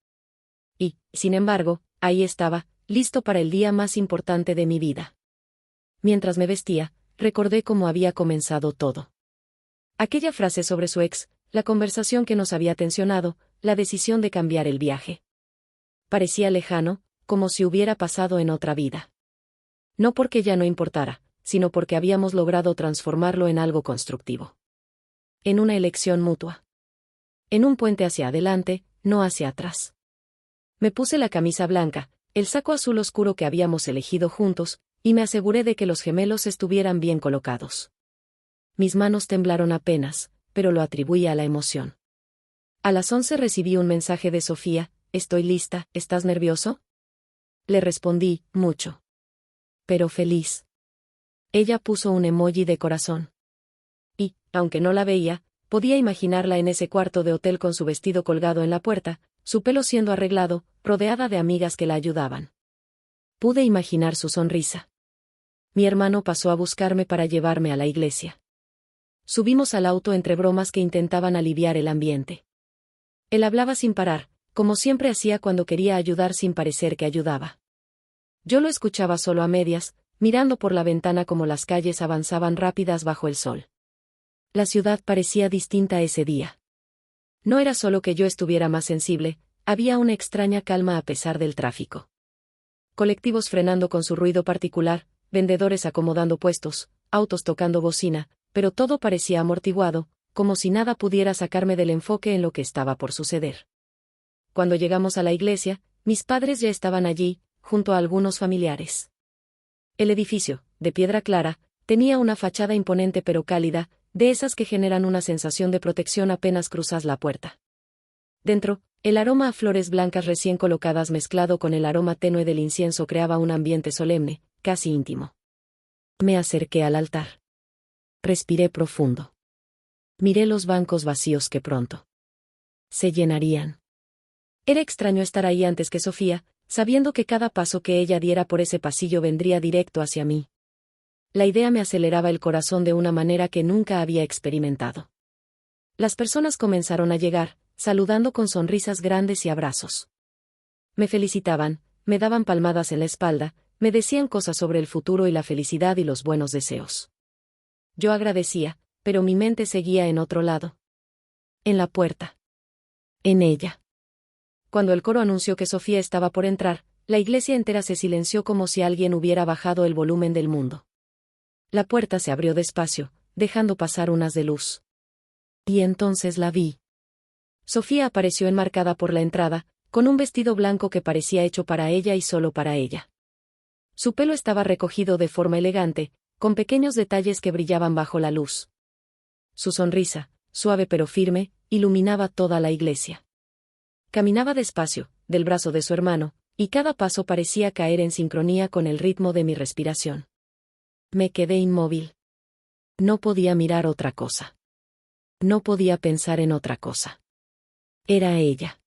Y, sin embargo, ahí estaba, listo para el día más importante de mi vida. Mientras me vestía, recordé cómo había comenzado todo. Aquella frase sobre su ex, la conversación que nos había tensionado, la decisión de cambiar el viaje. Parecía lejano, como si hubiera pasado en otra vida. No porque ya no importara, sino porque habíamos logrado transformarlo en algo constructivo. En una elección mutua. En un puente hacia adelante, no hacia atrás. Me puse la camisa blanca, el saco azul oscuro que habíamos elegido juntos, y me aseguré de que los gemelos estuvieran bien colocados. Mis manos temblaron apenas, pero lo atribuí a la emoción. A las 11 recibí un mensaje de Sofía: «Estoy lista, ¿estás nervioso?». Le respondí: «Mucho. Pero feliz». Ella puso un emoji de corazón. Y, aunque no la veía, podía imaginarla en ese cuarto de hotel con su vestido colgado en la puerta, su pelo siendo arreglado, rodeada de amigas que la ayudaban. Pude imaginar su sonrisa. Mi hermano pasó a buscarme para llevarme a la iglesia. Subimos al auto entre bromas que intentaban aliviar el ambiente. Él hablaba sin parar, como siempre hacía cuando quería ayudar sin parecer que ayudaba. Yo lo escuchaba solo a medias, mirando por la ventana como las calles avanzaban rápidas bajo el sol. La ciudad parecía distinta ese día. No era solo que yo estuviera más sensible, había una extraña calma a pesar del tráfico. Colectivos frenando con su ruido particular, vendedores acomodando puestos, autos tocando bocina, pero todo parecía amortiguado, como si nada pudiera sacarme del enfoque en lo que estaba por suceder. Cuando llegamos a la iglesia, mis padres ya estaban allí, junto a algunos familiares. El edificio, de piedra clara, tenía una fachada imponente pero cálida, de esas que generan una sensación de protección apenas cruzas la puerta. Dentro, el aroma a flores blancas recién colocadas mezclado con el aroma tenue del incienso creaba un ambiente solemne, casi íntimo. Me acerqué al altar. Respiré profundo. Miré los bancos vacíos que pronto se llenarían. Era extraño estar ahí antes que Sofía, sabiendo que cada paso que ella diera por ese pasillo vendría directo hacia mí. la idea me aceleraba el corazón de una manera que nunca había experimentado. Las personas comenzaron a llegar, saludando con sonrisas grandes y abrazos. Me felicitaban, me daban palmadas en la espalda, me decían cosas sobre el futuro y la felicidad y los buenos deseos. Yo agradecía, pero mi mente seguía en otro lado. En la puerta. En ella. Cuando el coro anunció que Sofía estaba por entrar, la iglesia entera se silenció como si alguien hubiera bajado el volumen del mundo. La puerta se abrió despacio, dejando pasar unas de luz. Y entonces la vi. Sofía apareció enmarcada por la entrada, con un vestido blanco que parecía hecho para ella y solo para ella. Su pelo estaba recogido de forma elegante, con pequeños detalles que brillaban bajo la luz. Su sonrisa, suave pero firme, iluminaba toda la iglesia. Caminaba despacio, del brazo de su hermano, y cada paso parecía caer en sincronía con el ritmo de mi respiración. Me quedé inmóvil. No podía mirar otra cosa. No podía pensar en otra cosa. Era ella.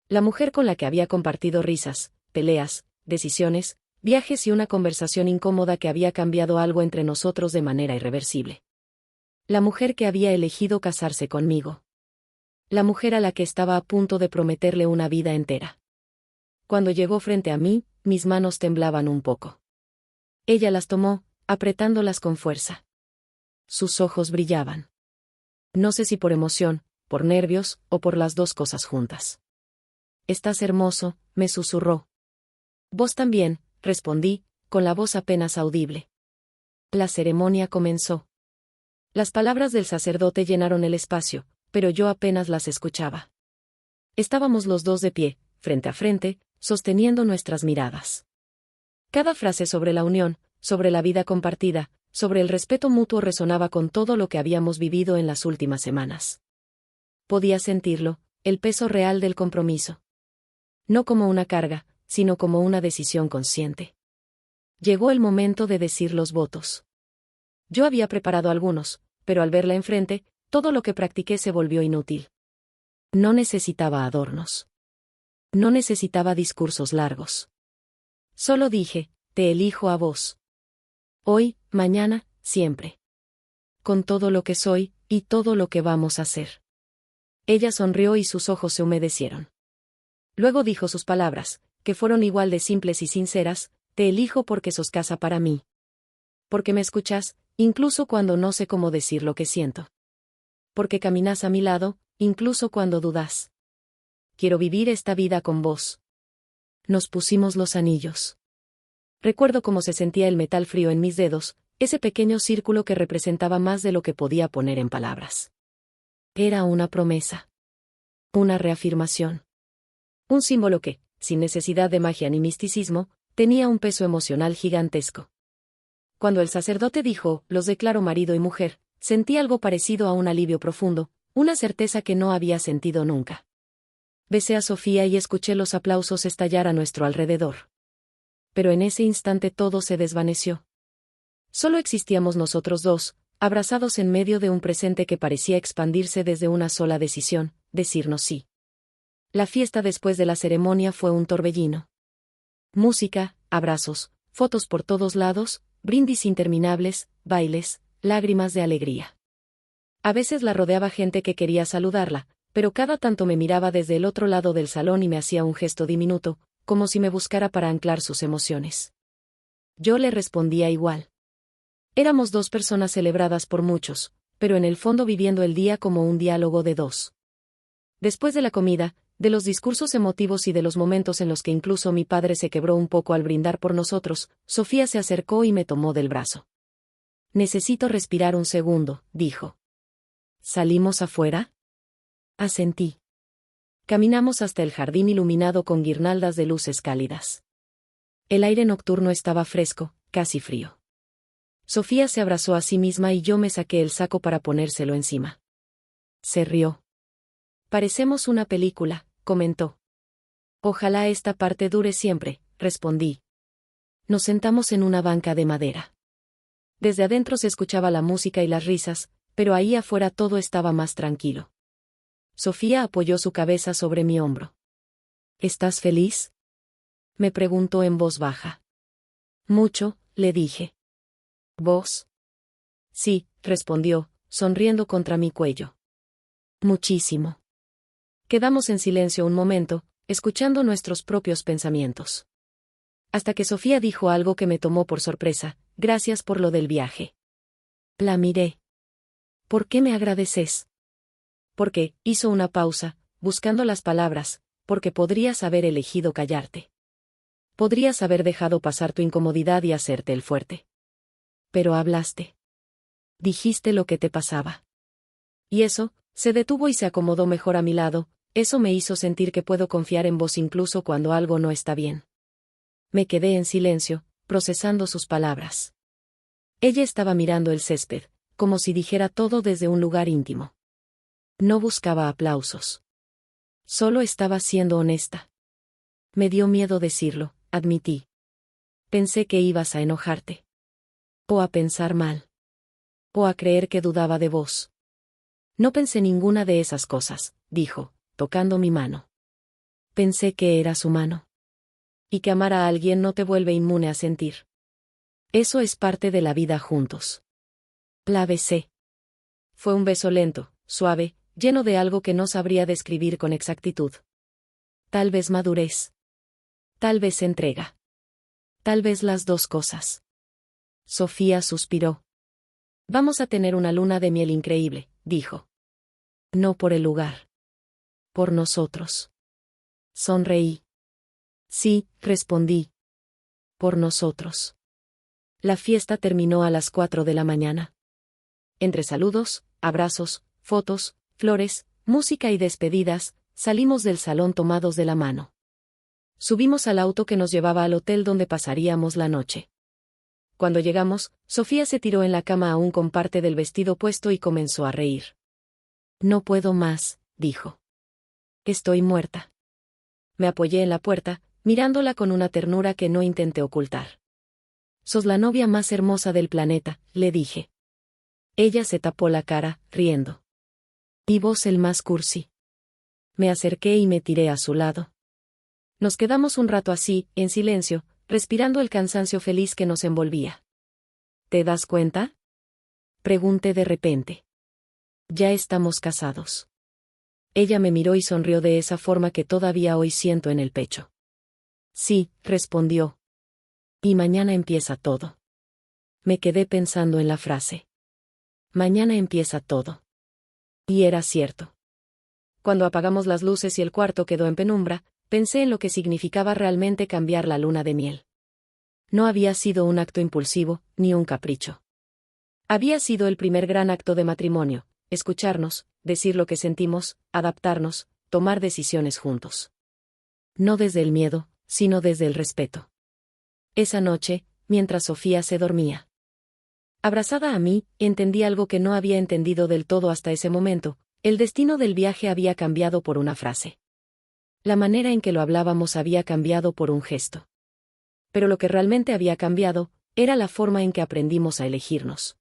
La mujer con la que había compartido risas, peleas, decisiones, viajes y una conversación incómoda que había cambiado algo entre nosotros de manera irreversible. La mujer que había elegido casarse conmigo. La mujer a la que estaba a punto de prometerle una vida entera. Cuando llegó frente a mí, mis manos temblaban un poco. Ella las tomó, apretándolas con fuerza. Sus ojos brillaban. No sé si por emoción, por nervios, o por las dos cosas juntas. «Estás hermoso», me susurró. «Vos también», respondí, con la voz apenas audible. La ceremonia comenzó. Las palabras del sacerdote llenaron el espacio, pero yo apenas las escuchaba. Estábamos los dos de pie, frente a frente, sosteniendo nuestras miradas. Cada frase sobre la unión, sobre la vida compartida, sobre el respeto mutuo resonaba con todo lo que habíamos vivido en las últimas semanas. Podía sentirlo, el peso real del compromiso. No como una carga, sino como una decisión consciente. Llegó el momento de decir los votos. Yo había preparado algunos, pero al verla enfrente, todo lo que practiqué se volvió inútil. No necesitaba adornos. No necesitaba discursos largos. Solo dije, te elijo a vos. Hoy, mañana, siempre. Con todo lo que soy, y todo lo que vamos a hacer. Ella sonrió y sus ojos se humedecieron. Luego dijo sus palabras, que fueron igual de simples y sinceras, te elijo porque sos casa para mí. Porque me escuchas, incluso cuando no sé cómo decir lo que siento. Porque caminas a mi lado, incluso cuando dudas. Quiero vivir esta vida con vos. Nos pusimos los anillos. Recuerdo cómo se sentía el metal frío en mis dedos, ese pequeño círculo que representaba más de lo que podía poner en palabras. Era una promesa. Una reafirmación. Un símbolo que, sin necesidad de magia ni misticismo, tenía un peso emocional gigantesco. Cuando el sacerdote dijo, los declaro marido y mujer, sentí algo parecido a un alivio profundo, una certeza que no había sentido nunca. Besé a Sofía y escuché los aplausos estallar a nuestro alrededor. Pero en ese instante todo se desvaneció. Solo existíamos nosotros dos, abrazados en medio de un presente que parecía expandirse desde una sola decisión, decirnos sí. La fiesta después de la ceremonia fue un torbellino. Música, abrazos, fotos por todos lados, brindis interminables, bailes, lágrimas de alegría. A veces la rodeaba gente que quería saludarla, pero cada tanto me miraba desde el otro lado del salón y me hacía un gesto diminuto, como si me buscara para anclar sus emociones. Yo le respondía igual. Éramos dos personas celebradas por muchos, pero en el fondo viviendo el día como un diálogo de dos. Después de la comida, de los discursos emotivos y de los momentos en los que incluso mi padre se quebró un poco al brindar por nosotros, Sofía se acercó y me tomó del brazo. «Necesito respirar un segundo», dijo. «¿Salimos afuera?» Asentí. Caminamos hasta el jardín iluminado con guirnaldas de luces cálidas. El aire nocturno estaba fresco, casi frío. Sofía se abrazó a sí misma y yo me saqué el saco para ponérselo encima. Se rió. «Parecemos una película», comentó. «Ojalá esta parte dure siempre», respondí. Nos sentamos en una banca de madera. Desde adentro se escuchaba la música y las risas, pero ahí afuera todo estaba más tranquilo. Sofía apoyó su cabeza sobre mi hombro. «¿Estás feliz?», me preguntó en voz baja. «Mucho», le dije. ¿Vos? Sí, respondió, sonriendo contra mi cuello. Muchísimo. Quedamos en silencio un momento, escuchando nuestros propios pensamientos. Hasta que Sofía dijo algo que me tomó por sorpresa: gracias por lo del viaje. La miré. ¿Por qué me agradeces? Porque, hizo una pausa, buscando las palabras, porque podrías haber elegido callarte. Podrías haber dejado pasar tu incomodidad y hacerte el fuerte. Pero hablaste. Dijiste lo que te pasaba. Y eso, se detuvo y se acomodó mejor a mi lado, eso me hizo sentir que puedo confiar en vos incluso cuando algo no está bien. Me quedé en silencio, procesando sus palabras. Ella estaba mirando el césped, como si dijera todo desde un lugar íntimo. No buscaba aplausos. Solo estaba siendo honesta. Me dio miedo decirlo, admití. Pensé que ibas a enojarte. O a pensar mal. O a creer que dudaba de vos. No pensé ninguna de esas cosas, dijo, tocando mi mano. Pensé que eras humano. Y que amar a alguien no te vuelve inmune a sentir. Eso es parte de la vida juntos. La besé. Fue un beso lento, suave, lleno de algo que no sabría describir con exactitud. Tal vez madurez. Tal vez entrega. Tal vez las dos cosas. Sofía suspiró. Vamos a tener una luna de miel increíble, dijo. No por el lugar. Por nosotros. Sonreí. Sí, respondí. Por nosotros. La fiesta terminó a las 4 de la mañana. Entre saludos, abrazos, fotos, flores, música y despedidas, salimos del salón tomados de la mano. Subimos al auto que nos llevaba al hotel donde pasaríamos la noche. Cuando llegamos, Sofía se tiró en la cama aún con parte del vestido puesto y comenzó a reír. No puedo más, dijo. Estoy muerta. Me apoyé en la puerta, mirándola con una ternura que no intenté ocultar. Sos la novia más hermosa del planeta, le dije. Ella se tapó la cara, riendo. Y vos el más cursi. Me acerqué y me tiré a su lado. Nos quedamos un rato así, en silencio, respirando el cansancio feliz que nos envolvía. ¿Te das cuenta? Pregunté de repente. Ya estamos casados. Ella me miró y sonrió de esa forma que todavía hoy siento en el pecho. Sí, respondió. Y mañana empieza todo. Me quedé pensando en la frase. Mañana empieza todo. Y era cierto. Cuando apagamos las luces y el cuarto quedó en penumbra, pensé en lo que significaba realmente cambiar la luna de miel. No había sido un acto impulsivo, ni un capricho. Había sido el primer gran acto de matrimonio, escucharnos, decir lo que sentimos, adaptarnos, tomar decisiones juntos. No desde el miedo, sino desde el respeto. Esa noche, mientras Sofía se dormía, abrazada a mí, entendí algo que no había entendido del todo hasta ese momento: el destino del viaje había cambiado por una frase. La manera en que lo hablábamos había cambiado por un gesto. Pero lo que realmente había cambiado, era la forma en que aprendimos a elegirnos.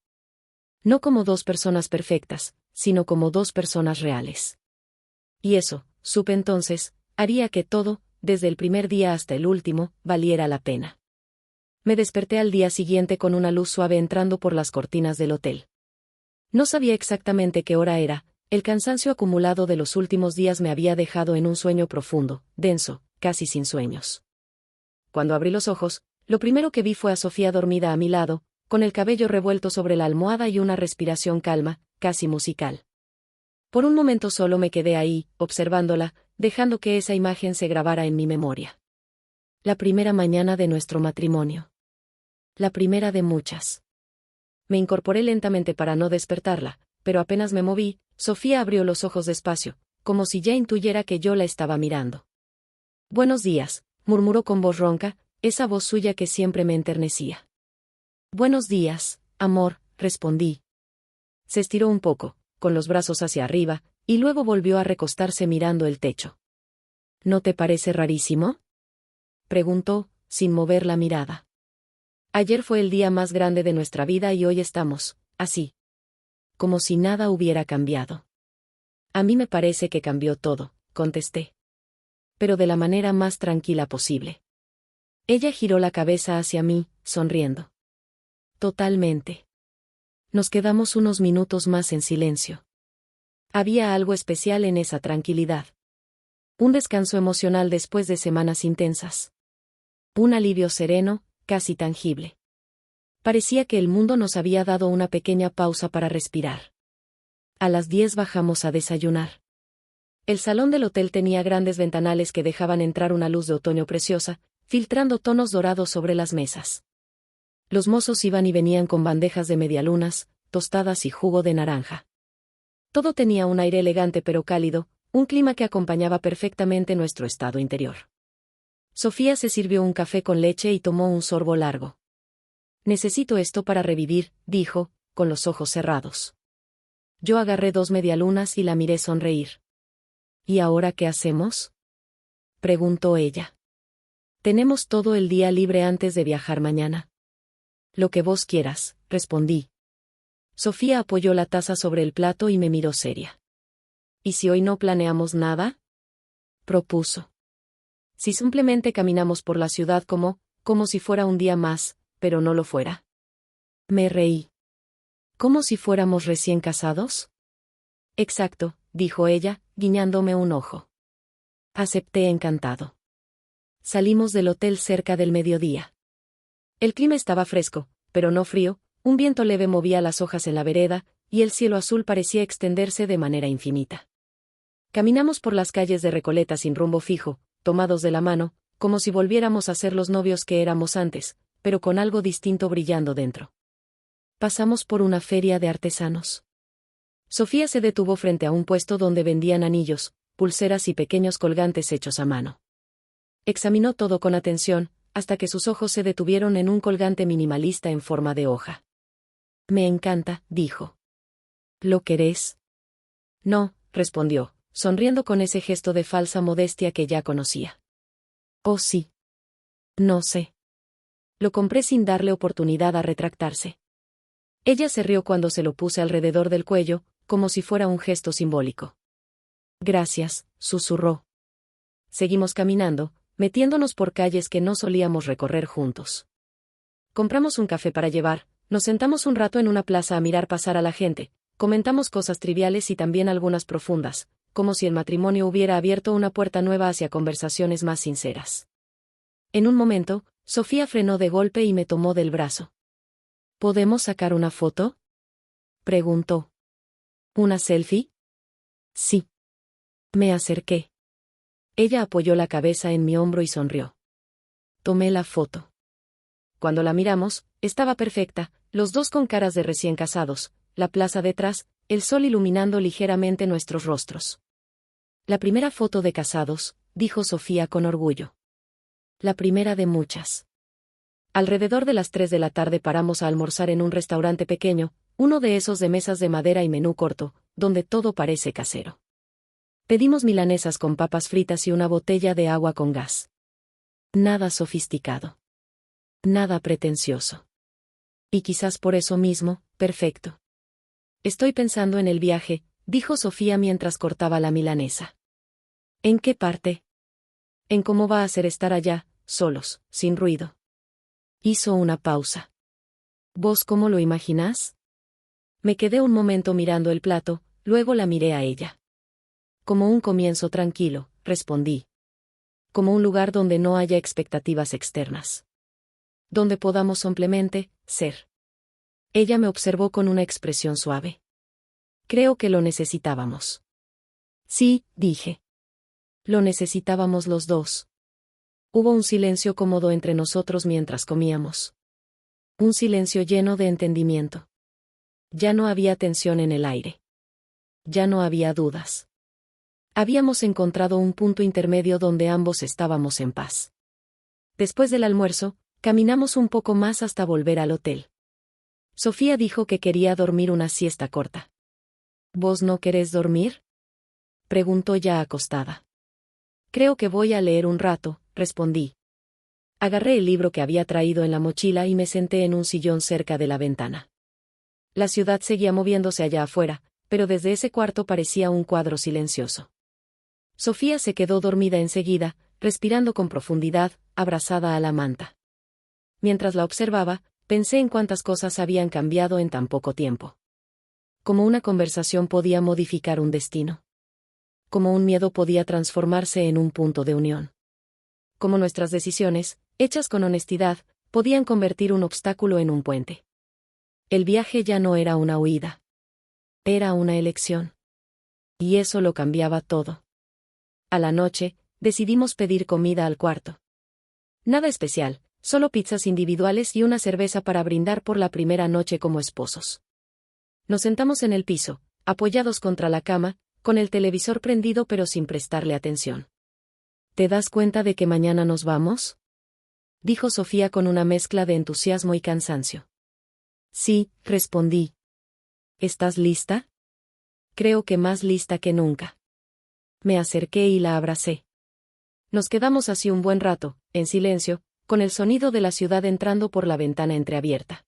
No como dos personas perfectas, sino como dos personas reales. Y eso, supe entonces, haría que todo, desde el primer día hasta el último, valiera la pena. Me desperté al día siguiente con una luz suave entrando por las cortinas del hotel. No sabía exactamente qué hora era, el cansancio acumulado de los últimos días me había dejado en un sueño profundo, denso, casi sin sueños. Cuando abrí los ojos, lo primero que vi fue a Sofía dormida a mi lado, con el cabello revuelto sobre la almohada y una respiración calma, casi musical. Por un momento solo me quedé ahí, observándola, dejando que esa imagen se grabara en mi memoria. La primera mañana de nuestro matrimonio. La primera de muchas. Me incorporé lentamente para no despertarla, pero apenas me moví, Sofía abrió los ojos despacio, como si ya intuyera que yo la estaba mirando. Buenos días, murmuró con voz ronca, esa voz suya que siempre me enternecía. Buenos días, amor, respondí. Se estiró un poco, con los brazos hacia arriba, y luego volvió a recostarse mirando el techo. ¿No te parece rarísimo?, preguntó, sin mover la mirada. Ayer fue el día más grande de nuestra vida y hoy estamos, así. Como si nada hubiera cambiado. A mí me parece que cambió todo, contesté. Pero de la manera más tranquila posible. Ella giró la cabeza hacia mí, sonriendo. Totalmente. Nos quedamos unos minutos más en silencio. Había algo especial en esa tranquilidad. Un descanso emocional después de semanas intensas. Un alivio sereno, casi tangible. Parecía que el mundo nos había dado una pequeña pausa para respirar. A las 10 bajamos a desayunar. El salón del hotel tenía grandes ventanales que dejaban entrar una luz de otoño preciosa, filtrando tonos dorados sobre las mesas. Los mozos iban y venían con bandejas de medialunas, tostadas y jugo de naranja. Todo tenía un aire elegante pero cálido, un clima que acompañaba perfectamente nuestro estado interior. Sofía se sirvió un café con leche y tomó un sorbo largo. Necesito esto para revivir, dijo, con los ojos cerrados. Yo agarré 2 medialunas y la miré sonreír. ¿Y ahora qué hacemos?, preguntó ella. Tenemos todo el día libre antes de viajar mañana. Lo que vos quieras, respondí. Sofía apoyó la taza sobre el plato y me miró seria. ¿Y si hoy no planeamos nada?, propuso. Si simplemente caminamos por la ciudad como si fuera un día más, pero no lo fuera. Me reí. ¿Como si fuéramos recién casados? Exacto, dijo ella, guiñándome un ojo. Acepté encantado. Salimos del hotel cerca del mediodía. El clima estaba fresco, pero no frío, un viento leve movía las hojas en la vereda, y el cielo azul parecía extenderse de manera infinita. Caminamos por las calles de Recoleta sin rumbo fijo, tomados de la mano, como si volviéramos a ser los novios que éramos antes, pero con algo distinto brillando dentro. Pasamos por una feria de artesanos. Sofía se detuvo frente a un puesto donde vendían anillos, pulseras y pequeños colgantes hechos a mano. Examinó todo con atención, hasta que sus ojos se detuvieron en un colgante minimalista en forma de hoja. Me encanta, dijo. ¿Lo querés? No, respondió, sonriendo con ese gesto de falsa modestia que ya conocía. Oh sí. No sé. Lo compré sin darle oportunidad a retractarse. Ella se rió cuando se lo puse alrededor del cuello, como si fuera un gesto simbólico. Gracias, susurró. Seguimos caminando, metiéndonos por calles que no solíamos recorrer juntos. Compramos un café para llevar, nos sentamos un rato en una plaza a mirar pasar a la gente, comentamos cosas triviales y también algunas profundas, como si el matrimonio hubiera abierto una puerta nueva hacia conversaciones más sinceras. En un momento, Sofía frenó de golpe y me tomó del brazo. ¿Podemos sacar una foto?, preguntó. ¿Una selfie? Sí. Me acerqué. Ella apoyó la cabeza en mi hombro y sonrió. Tomé la foto. Cuando la miramos, estaba perfecta, los dos con caras de recién casados, la plaza detrás, el sol iluminando ligeramente nuestros rostros. La primera foto de casados, dijo Sofía con orgullo. La primera de muchas. Alrededor de las 3 de la tarde paramos a almorzar en un restaurante pequeño, uno de esos de mesas de madera y menú corto, donde todo parece casero. Pedimos milanesas con papas fritas y una botella de agua con gas. Nada sofisticado. Nada pretencioso. Y quizás por eso mismo, perfecto. Estoy pensando en el viaje, dijo Sofía mientras cortaba la milanesa. ¿En qué parte? En cómo va a ser estar allá, solos, sin ruido. Hizo una pausa. ¿Vos cómo lo imaginás? Me quedé un momento mirando el plato, luego la miré a ella. Como un comienzo tranquilo, respondí. Como un lugar donde no haya expectativas externas. Donde podamos simplemente ser. Ella me observó con una expresión suave. Creo que lo necesitábamos. Sí, dije. Lo necesitábamos los dos. Hubo un silencio cómodo entre nosotros mientras comíamos. Un silencio lleno de entendimiento. Ya no había tensión en el aire. Ya no había dudas. Habíamos encontrado un punto intermedio donde ambos estábamos en paz. Después del almuerzo, caminamos un poco más hasta volver al hotel. Sofía dijo que quería dormir una siesta corta. ¿Vos no querés dormir?, preguntó ya acostada. Creo que voy a leer un rato, respondí. Agarré el libro que había traído en la mochila y me senté en un sillón cerca de la ventana. La ciudad seguía moviéndose allá afuera, pero desde ese cuarto parecía un cuadro silencioso. Sofía se quedó dormida enseguida, respirando con profundidad, abrazada a la manta. Mientras la observaba, pensé en cuántas cosas habían cambiado en tan poco tiempo. Como una conversación podía modificar un destino. Como un miedo podía transformarse en un punto de unión. Como nuestras decisiones, hechas con honestidad, podían convertir un obstáculo en un puente. El viaje ya no era una huida. Era una elección. Y eso lo cambiaba todo. A la noche, decidimos pedir comida al cuarto. Nada especial, solo pizzas individuales y una cerveza para brindar por la primera noche como esposos. Nos sentamos en el piso, apoyados contra la cama, con el televisor prendido pero sin prestarle atención. ¿Te das cuenta de que mañana nos vamos?, dijo Sofía con una mezcla de entusiasmo y cansancio. Sí, respondí. ¿Estás lista? Creo que más lista que nunca. Me acerqué y la abracé. Nos quedamos así un buen rato, en silencio, con el sonido de la ciudad entrando por la ventana entreabierta.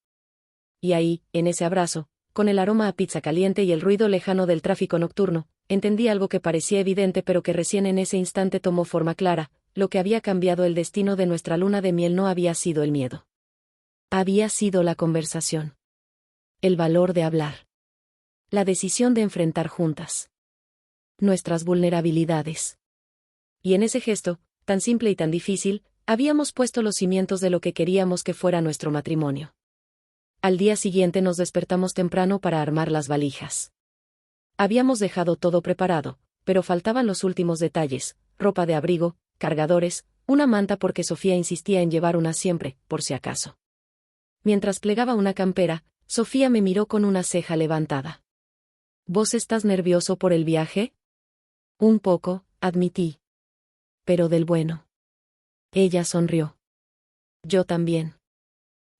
Y ahí, en ese abrazo, con el aroma a pizza caliente y el ruido lejano del tráfico nocturno, entendí algo que parecía evidente pero que recién en ese instante tomó forma clara: lo que había cambiado el destino de nuestra luna de miel no había sido el miedo. Había sido la conversación. El valor de hablar. La decisión de enfrentar juntas nuestras vulnerabilidades. Y en ese gesto, tan simple y tan difícil, habíamos puesto los cimientos de lo que queríamos que fuera nuestro matrimonio. Al día siguiente nos despertamos temprano para armar las valijas. Habíamos dejado todo preparado, pero faltaban los últimos detalles: ropa de abrigo, cargadores, una manta porque Sofía insistía en llevar una siempre, por si acaso. Mientras plegaba una campera, Sofía me miró con una ceja levantada. ¿Vos estás nervioso por el viaje? Un poco, admití. Pero del bueno. Ella sonrió. Yo también.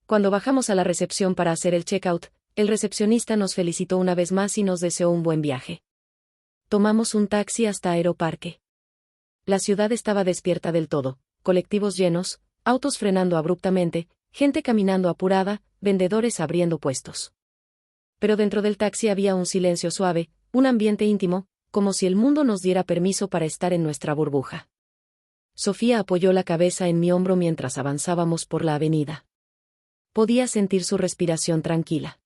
Cuando bajamos a la recepción para hacer el checkout, el recepcionista nos felicitó una vez más y nos deseó un buen viaje. Tomamos un taxi hasta Aeroparque. La ciudad estaba despierta del todo, colectivos llenos, autos frenando abruptamente, gente caminando apurada, vendedores abriendo puestos. Pero dentro del taxi había un silencio suave, un ambiente íntimo, como si el mundo nos diera permiso para estar en nuestra burbuja. Sofía apoyó la cabeza en mi hombro mientras avanzábamos por la avenida. Podía sentir su respiración tranquila.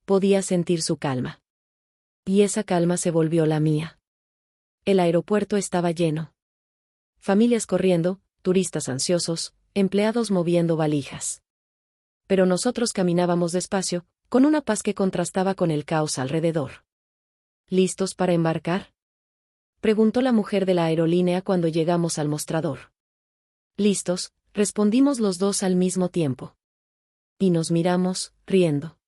Podía sentir su calma. Y esa calma se volvió la mía. El aeropuerto estaba lleno. Familias corriendo, turistas ansiosos, empleados moviendo valijas. Pero nosotros caminábamos despacio, con una paz que contrastaba con el caos alrededor. ¿Listos para embarcar?, preguntó la mujer de la aerolínea cuando llegamos al mostrador. Listos, respondimos los dos al mismo tiempo. Y nos miramos, riendo.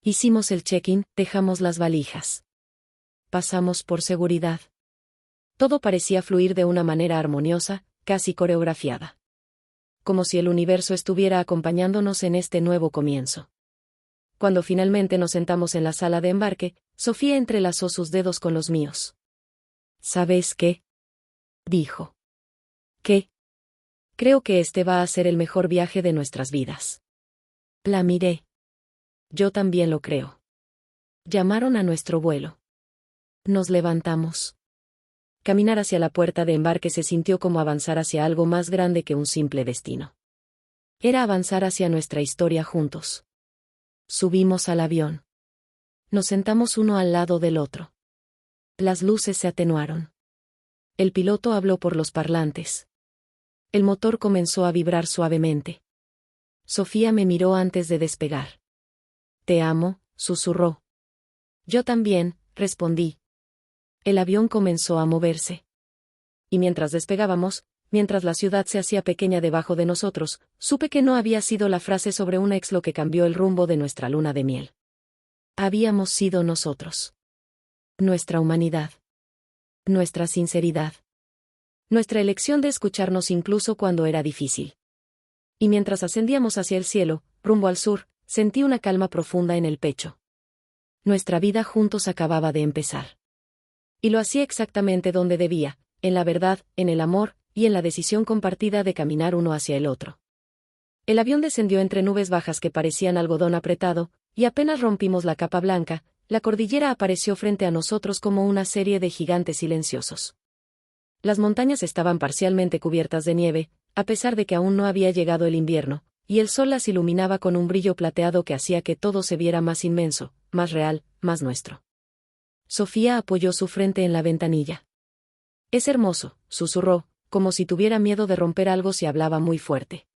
Hicimos el check-in, dejamos las valijas. Pasamos por seguridad. Todo parecía fluir de una manera armoniosa, casi coreografiada. Como si el universo estuviera acompañándonos en este nuevo comienzo. Cuando finalmente nos sentamos en la sala de embarque, Sofía entrelazó sus dedos con los míos. ¿Sabes qué?, dijo. ¿Qué? Creo que este va a ser el mejor viaje de nuestras vidas. La miré. Yo también lo creo. Llamaron a nuestro vuelo. Nos levantamos. Caminar hacia la puerta de embarque se sintió como avanzar hacia algo más grande que un simple destino. Era avanzar hacia nuestra historia juntos. Subimos al avión. Nos sentamos uno al lado del otro. Las luces se atenuaron. El piloto habló por los parlantes. El motor comenzó a vibrar suavemente. Sofía me miró antes de despegar. «Te amo», susurró. Yo también, respondí. El avión comenzó a moverse. Y mientras despegábamos, mientras la ciudad se hacía pequeña debajo de nosotros, supe que no había sido la frase sobre un ex lo que cambió el rumbo de nuestra luna de miel. Habíamos sido nosotros. Nuestra humanidad. Nuestra sinceridad. Nuestra elección de escucharnos incluso cuando era difícil. Y mientras ascendíamos hacia el cielo, rumbo al sur, sentí una calma profunda en el pecho. Nuestra vida juntos acababa de empezar. Y lo hacía exactamente donde debía, en la verdad, en el amor, y en la decisión compartida de caminar uno hacia el otro. El avión descendió entre nubes bajas que parecían algodón apretado, y apenas rompimos la capa blanca, la cordillera apareció frente a nosotros como una serie de gigantes silenciosos. Las montañas estaban parcialmente cubiertas de nieve, a pesar de que aún no había llegado el invierno, y el sol las iluminaba con un brillo plateado que hacía que todo se viera más inmenso, más real, más nuestro. Sofía apoyó su frente en la ventanilla. «Es hermoso», susurró, como si tuviera miedo de romper algo si hablaba muy fuerte.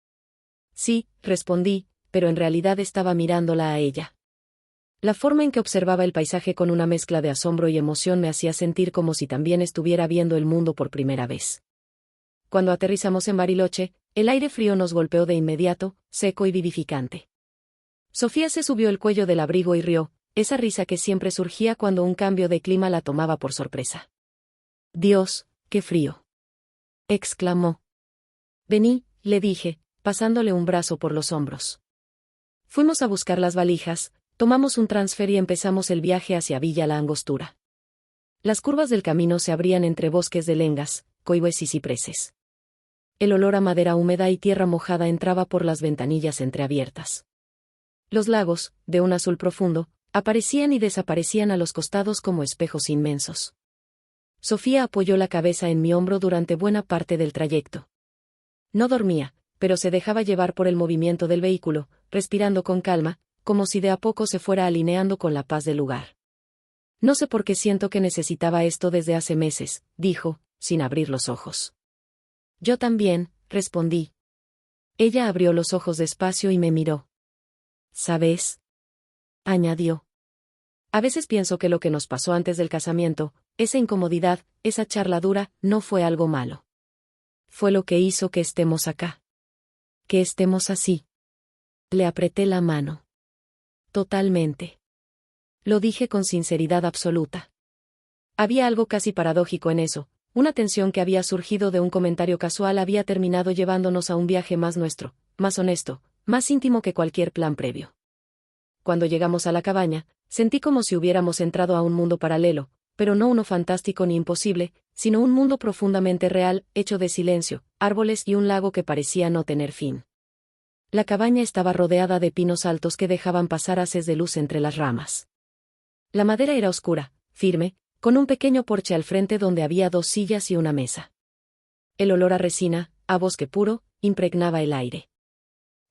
«Sí», respondí, pero en realidad estaba mirándola a ella. La forma en que observaba el paisaje con una mezcla de asombro y emoción me hacía sentir como si también estuviera viendo el mundo por primera vez. Cuando aterrizamos en Bariloche, el aire frío nos golpeó de inmediato, seco y vivificante. Sofía se subió el cuello del abrigo y rió, esa risa que siempre surgía cuando un cambio de clima la tomaba por sorpresa. «Dios, qué frío», exclamó. «Vení», le dije, pasándole un brazo por los hombros. Fuimos a buscar las valijas, tomamos un transfer y empezamos el viaje hacia Villa La Angostura. Las curvas del camino se abrían entre bosques de lengas, coihues y cipreses. El olor a madera húmeda y tierra mojada entraba por las ventanillas entreabiertas. Los lagos, de un azul profundo, aparecían y desaparecían a los costados como espejos inmensos. Sofía apoyó la cabeza en mi hombro durante buena parte del trayecto. No dormía, pero se dejaba llevar por el movimiento del vehículo, respirando con calma, como si de a poco se fuera alineando con la paz del lugar. «No sé por qué siento que necesitaba esto desde hace meses», dijo, sin abrir los ojos. «Yo también», respondí. Ella abrió los ojos despacio y me miró. «¿Sabes?», añadió. «A veces pienso que lo que nos pasó antes del casamiento, esa incomodidad, esa charla dura, no fue algo malo. Fue lo que hizo que estemos acá. Que estemos así». Le apreté la mano. «Totalmente». Lo dije con sinceridad absoluta. Había algo casi paradójico en eso. Una tensión que había surgido de un comentario casual había terminado llevándonos a un viaje más nuestro, más honesto, más íntimo que cualquier plan previo. Cuando llegamos a la cabaña, sentí como si hubiéramos entrado a un mundo paralelo, pero no uno fantástico ni imposible, sino un mundo profundamente real, hecho de silencio, árboles y un lago que parecía no tener fin. La cabaña estaba rodeada de pinos altos que dejaban pasar haces de luz entre las ramas. La madera era oscura, firme, con un pequeño porche al frente donde había 2 sillas y una mesa. El olor a resina, a bosque puro, impregnaba el aire.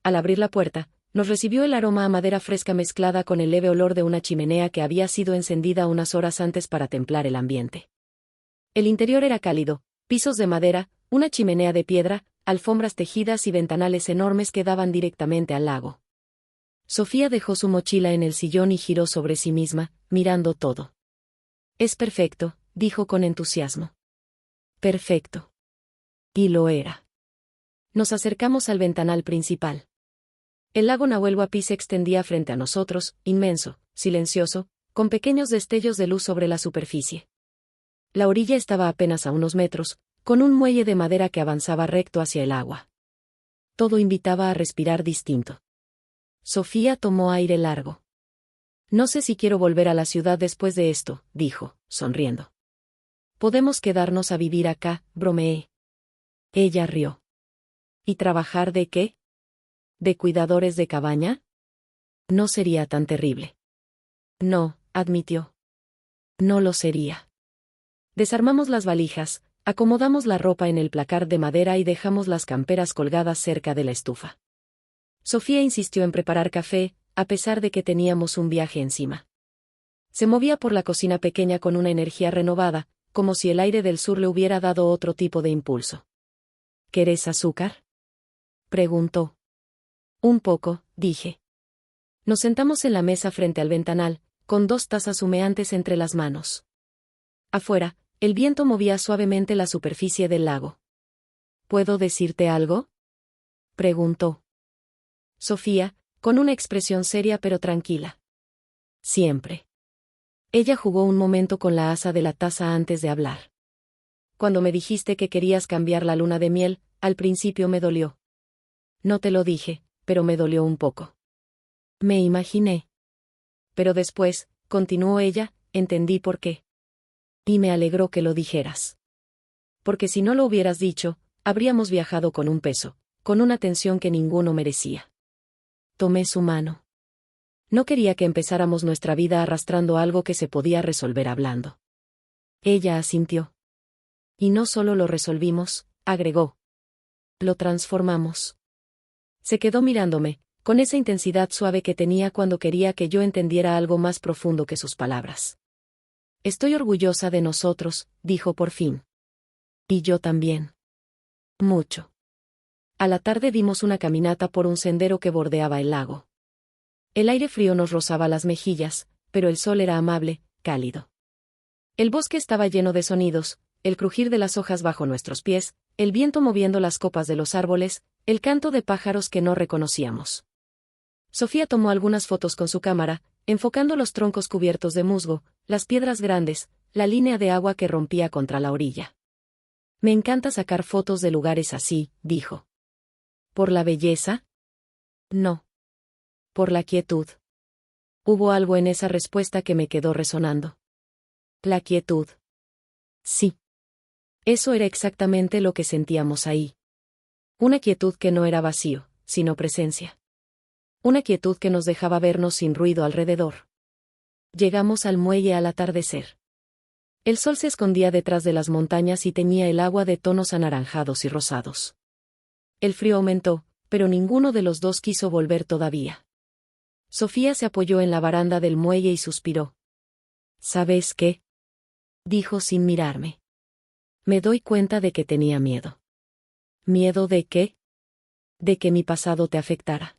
Al abrir la puerta, nos recibió el aroma a madera fresca mezclada con el leve olor de una chimenea que había sido encendida unas horas antes para templar el ambiente. El interior era cálido, pisos de madera, una chimenea de piedra, alfombras tejidas y ventanales enormes que daban directamente al lago. Sofía dejó su mochila en el sillón y giró sobre sí misma, mirando todo. «Es perfecto», dijo con entusiasmo. «Perfecto». Y lo era. Nos acercamos al ventanal principal. El lago Nahuel Huapi se extendía frente a nosotros, inmenso, silencioso, con pequeños destellos de luz sobre la superficie. La orilla estaba apenas a unos metros, con un muelle de madera que avanzaba recto hacia el agua. Todo invitaba a respirar distinto. Sofía tomó aire largo. «No sé si quiero volver a la ciudad después de esto», dijo, sonriendo. «Podemos quedarnos a vivir acá», bromeé. Ella rió. «¿Y trabajar de qué? ¿De cuidadores de cabaña? No sería tan terrible». «No», admitió. «No lo sería». Desarmamos las valijas, acomodamos la ropa en el placar de madera y dejamos las camperas colgadas cerca de la estufa. Sofía insistió en preparar café, a pesar de que teníamos un viaje encima. Se movía por la cocina pequeña con una energía renovada, como si el aire del sur le hubiera dado otro tipo de impulso. «¿Querés azúcar?», preguntó. «Un poco», dije. Nos sentamos en la mesa frente al ventanal, con 2 tazas humeantes entre las manos. Afuera, el viento movía suavemente la superficie del lago. «¿Puedo decirte algo?», preguntó. Sofía, con una expresión seria pero tranquila. «Siempre». Ella jugó un momento con la asa de la taza antes de hablar. «Cuando me dijiste que querías cambiar la luna de miel, al principio me dolió. No te lo dije, pero me dolió un poco. Me imaginé. Pero después», continuó ella, «entendí por qué. Y me alegró que lo dijeras. Porque si no lo hubieras dicho, habríamos viajado con un peso, con una tensión que ninguno merecía». Tomé su mano. No quería que empezáramos nuestra vida arrastrando algo que se podía resolver hablando. Ella asintió. «Y no solo lo resolvimos», agregó. «Lo transformamos». Se quedó mirándome, con esa intensidad suave que tenía cuando quería que yo entendiera algo más profundo que sus palabras. Estoy orgullosa de nosotros, dijo por fin. Y yo también. Mucho. A la tarde dimos una caminata por un sendero que bordeaba el lago. El aire frío nos rozaba las mejillas, pero el sol era amable, cálido. El bosque estaba lleno de sonidos, el crujir de las hojas bajo nuestros pies, el viento moviendo las copas de los árboles, el canto de pájaros que no reconocíamos. Sofía tomó algunas fotos con su cámara, enfocando los troncos cubiertos de musgo, las piedras grandes, la línea de agua que rompía contra la orilla. Me encanta sacar fotos de lugares así, dijo. ¿Por la belleza? No. Por la quietud. Hubo algo en esa respuesta que me quedó resonando. La quietud. Sí. Eso era exactamente lo que sentíamos ahí. Una quietud que no era vacío, sino presencia. Una quietud que nos dejaba vernos sin ruido alrededor. Llegamos al muelle al atardecer. El sol se escondía detrás de las montañas y teñía el agua de tonos anaranjados y rosados. El frío aumentó, pero ninguno de los dos quiso volver todavía. Sofía se apoyó en la baranda del muelle y suspiró. ¿Sabes qué? Dijo sin mirarme. Me doy cuenta de que tenía miedo. ¿Miedo de qué? De que mi pasado te afectara.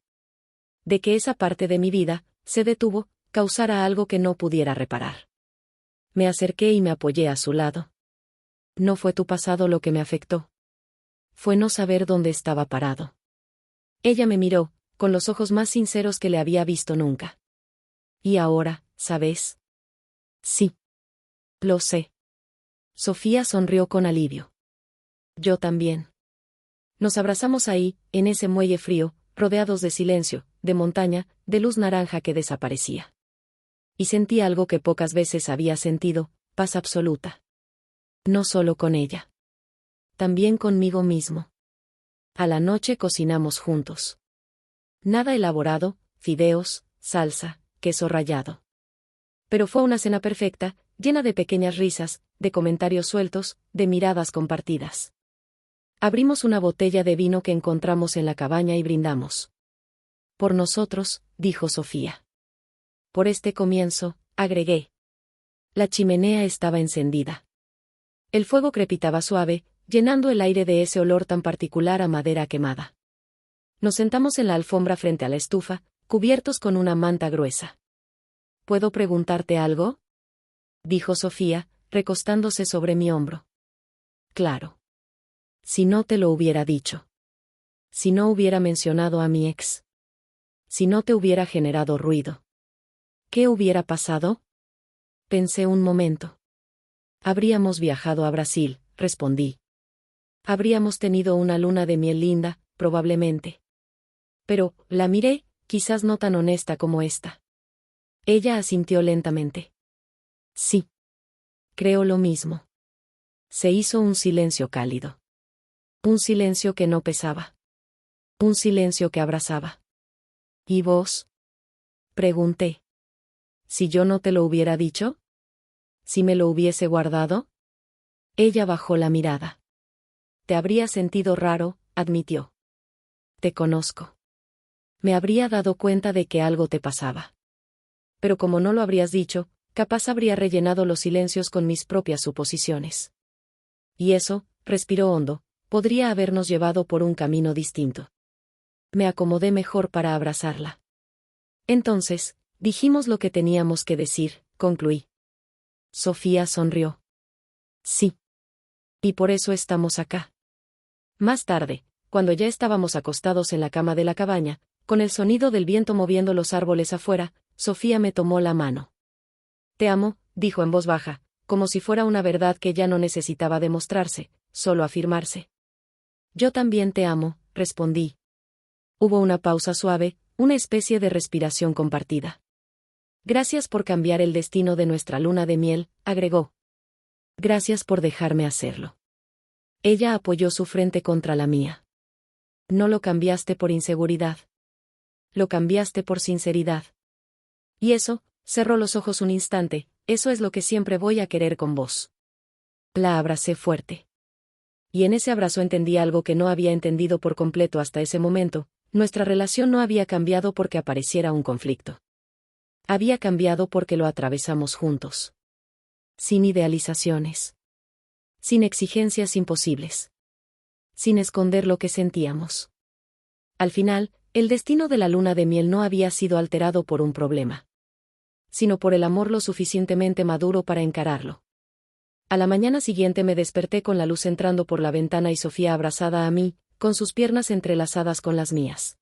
De que esa parte de mi vida se detuvo, causara algo que no pudiera reparar. Me acerqué y me apoyé a su lado. No fue tu pasado lo que me afectó. Fue no saber dónde estaba parado. Ella me miró, con los ojos más sinceros que le había visto nunca. Y ahora, ¿sabes? Sí. Lo sé. Sofía sonrió con alivio. Yo también. Nos abrazamos ahí, en ese muelle frío, rodeados de silencio, de montaña, de luz naranja que desaparecía. Y sentí algo que pocas veces había sentido, paz absoluta. No solo con ella. También conmigo mismo. A la noche cocinamos juntos. Nada elaborado, fideos, salsa, queso rallado. Pero fue una cena perfecta, llena de pequeñas risas, de comentarios sueltos, de miradas compartidas. Abrimos una botella de vino que encontramos en la cabaña y brindamos. Por nosotros, dijo Sofía. Por este comienzo, agregué. La chimenea estaba encendida. El fuego crepitaba suave, llenando el aire de ese olor tan particular a madera quemada. Nos sentamos en la alfombra frente a la estufa, cubiertos con una manta gruesa. ¿Puedo preguntarte algo? Dijo Sofía, recostándose sobre mi hombro. Claro. Si no te lo hubiera dicho. Si no hubiera mencionado a mi ex. Si no te hubiera generado ruido. ¿Qué hubiera pasado? Pensé un momento. Habríamos viajado a Brasil, respondí. Habríamos tenido una luna de miel linda, probablemente. Pero, la miré, quizás no tan honesta como esta. Ella asintió lentamente. Sí. Creo lo mismo. Se hizo un silencio cálido. Un silencio que no pesaba. Un silencio que abrazaba. ¿Y vos? Pregunté. ¿Si yo no te lo hubiera dicho? ¿Si me lo hubiese guardado? Ella bajó la mirada. Te habría sentido raro, admitió. Te conozco. Me habría dado cuenta de que algo te pasaba. Pero como no lo habrías dicho, capaz habría rellenado los silencios con mis propias suposiciones. Y eso, respiró hondo, podría habernos llevado por un camino distinto. Me acomodé mejor para abrazarla. Entonces, dijimos lo que teníamos que decir, concluí. Sofía sonrió. Sí. Y por eso estamos acá. Más tarde, cuando ya estábamos acostados en la cama de la cabaña, con el sonido del viento moviendo los árboles afuera, Sofía me tomó la mano. Te amo, dijo en voz baja, como si fuera una verdad que ya no necesitaba demostrarse, solo afirmarse. Yo también te amo, respondí. Hubo una pausa suave, una especie de respiración compartida. Gracias por cambiar el destino de nuestra luna de miel, agregó. Gracias por dejarme hacerlo. Ella apoyó su frente contra la mía. No lo cambiaste por inseguridad. Lo cambiaste por sinceridad. Y eso, cerró los ojos un instante, eso es lo que siempre voy a querer con vos. La abracé fuerte. Y en ese abrazo entendí algo que no había entendido por completo hasta ese momento, Nuestra relación no había cambiado porque apareciera un conflicto. Había cambiado porque lo atravesamos juntos. Sin idealizaciones. Sin exigencias imposibles. Sin esconder lo que sentíamos. Al final, el destino de la luna de miel no había sido alterado por un problema, sino por el amor lo suficientemente maduro para encararlo. A la mañana siguiente me desperté con la luz entrando por la ventana y Sofía abrazada a mí, con sus piernas entrelazadas con las mías.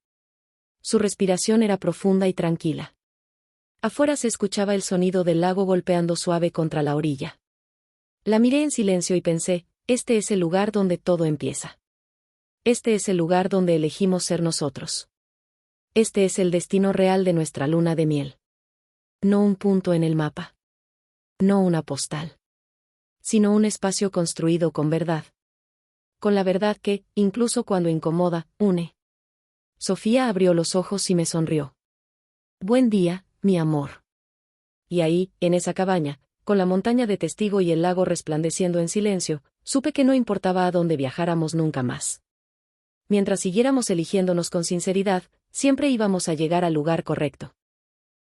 Su respiración era profunda y tranquila. Afuera se escuchaba el sonido del lago golpeando suave contra la orilla. La miré en silencio y pensé, este es el lugar donde todo empieza. Este es el lugar donde elegimos ser nosotros. Este es el destino real de nuestra luna de miel. No un punto en el mapa. No una postal. Sino un espacio construido con verdad. Con la verdad que, incluso cuando incomoda, une. Sofía abrió los ojos y me sonrió. Buen día, mi amor. Y ahí, en esa cabaña, con la montaña de testigo y el lago resplandeciendo en silencio, supe que no importaba a dónde viajáramos nunca más. Mientras siguiéramos eligiéndonos con sinceridad, siempre íbamos a llegar al lugar correcto.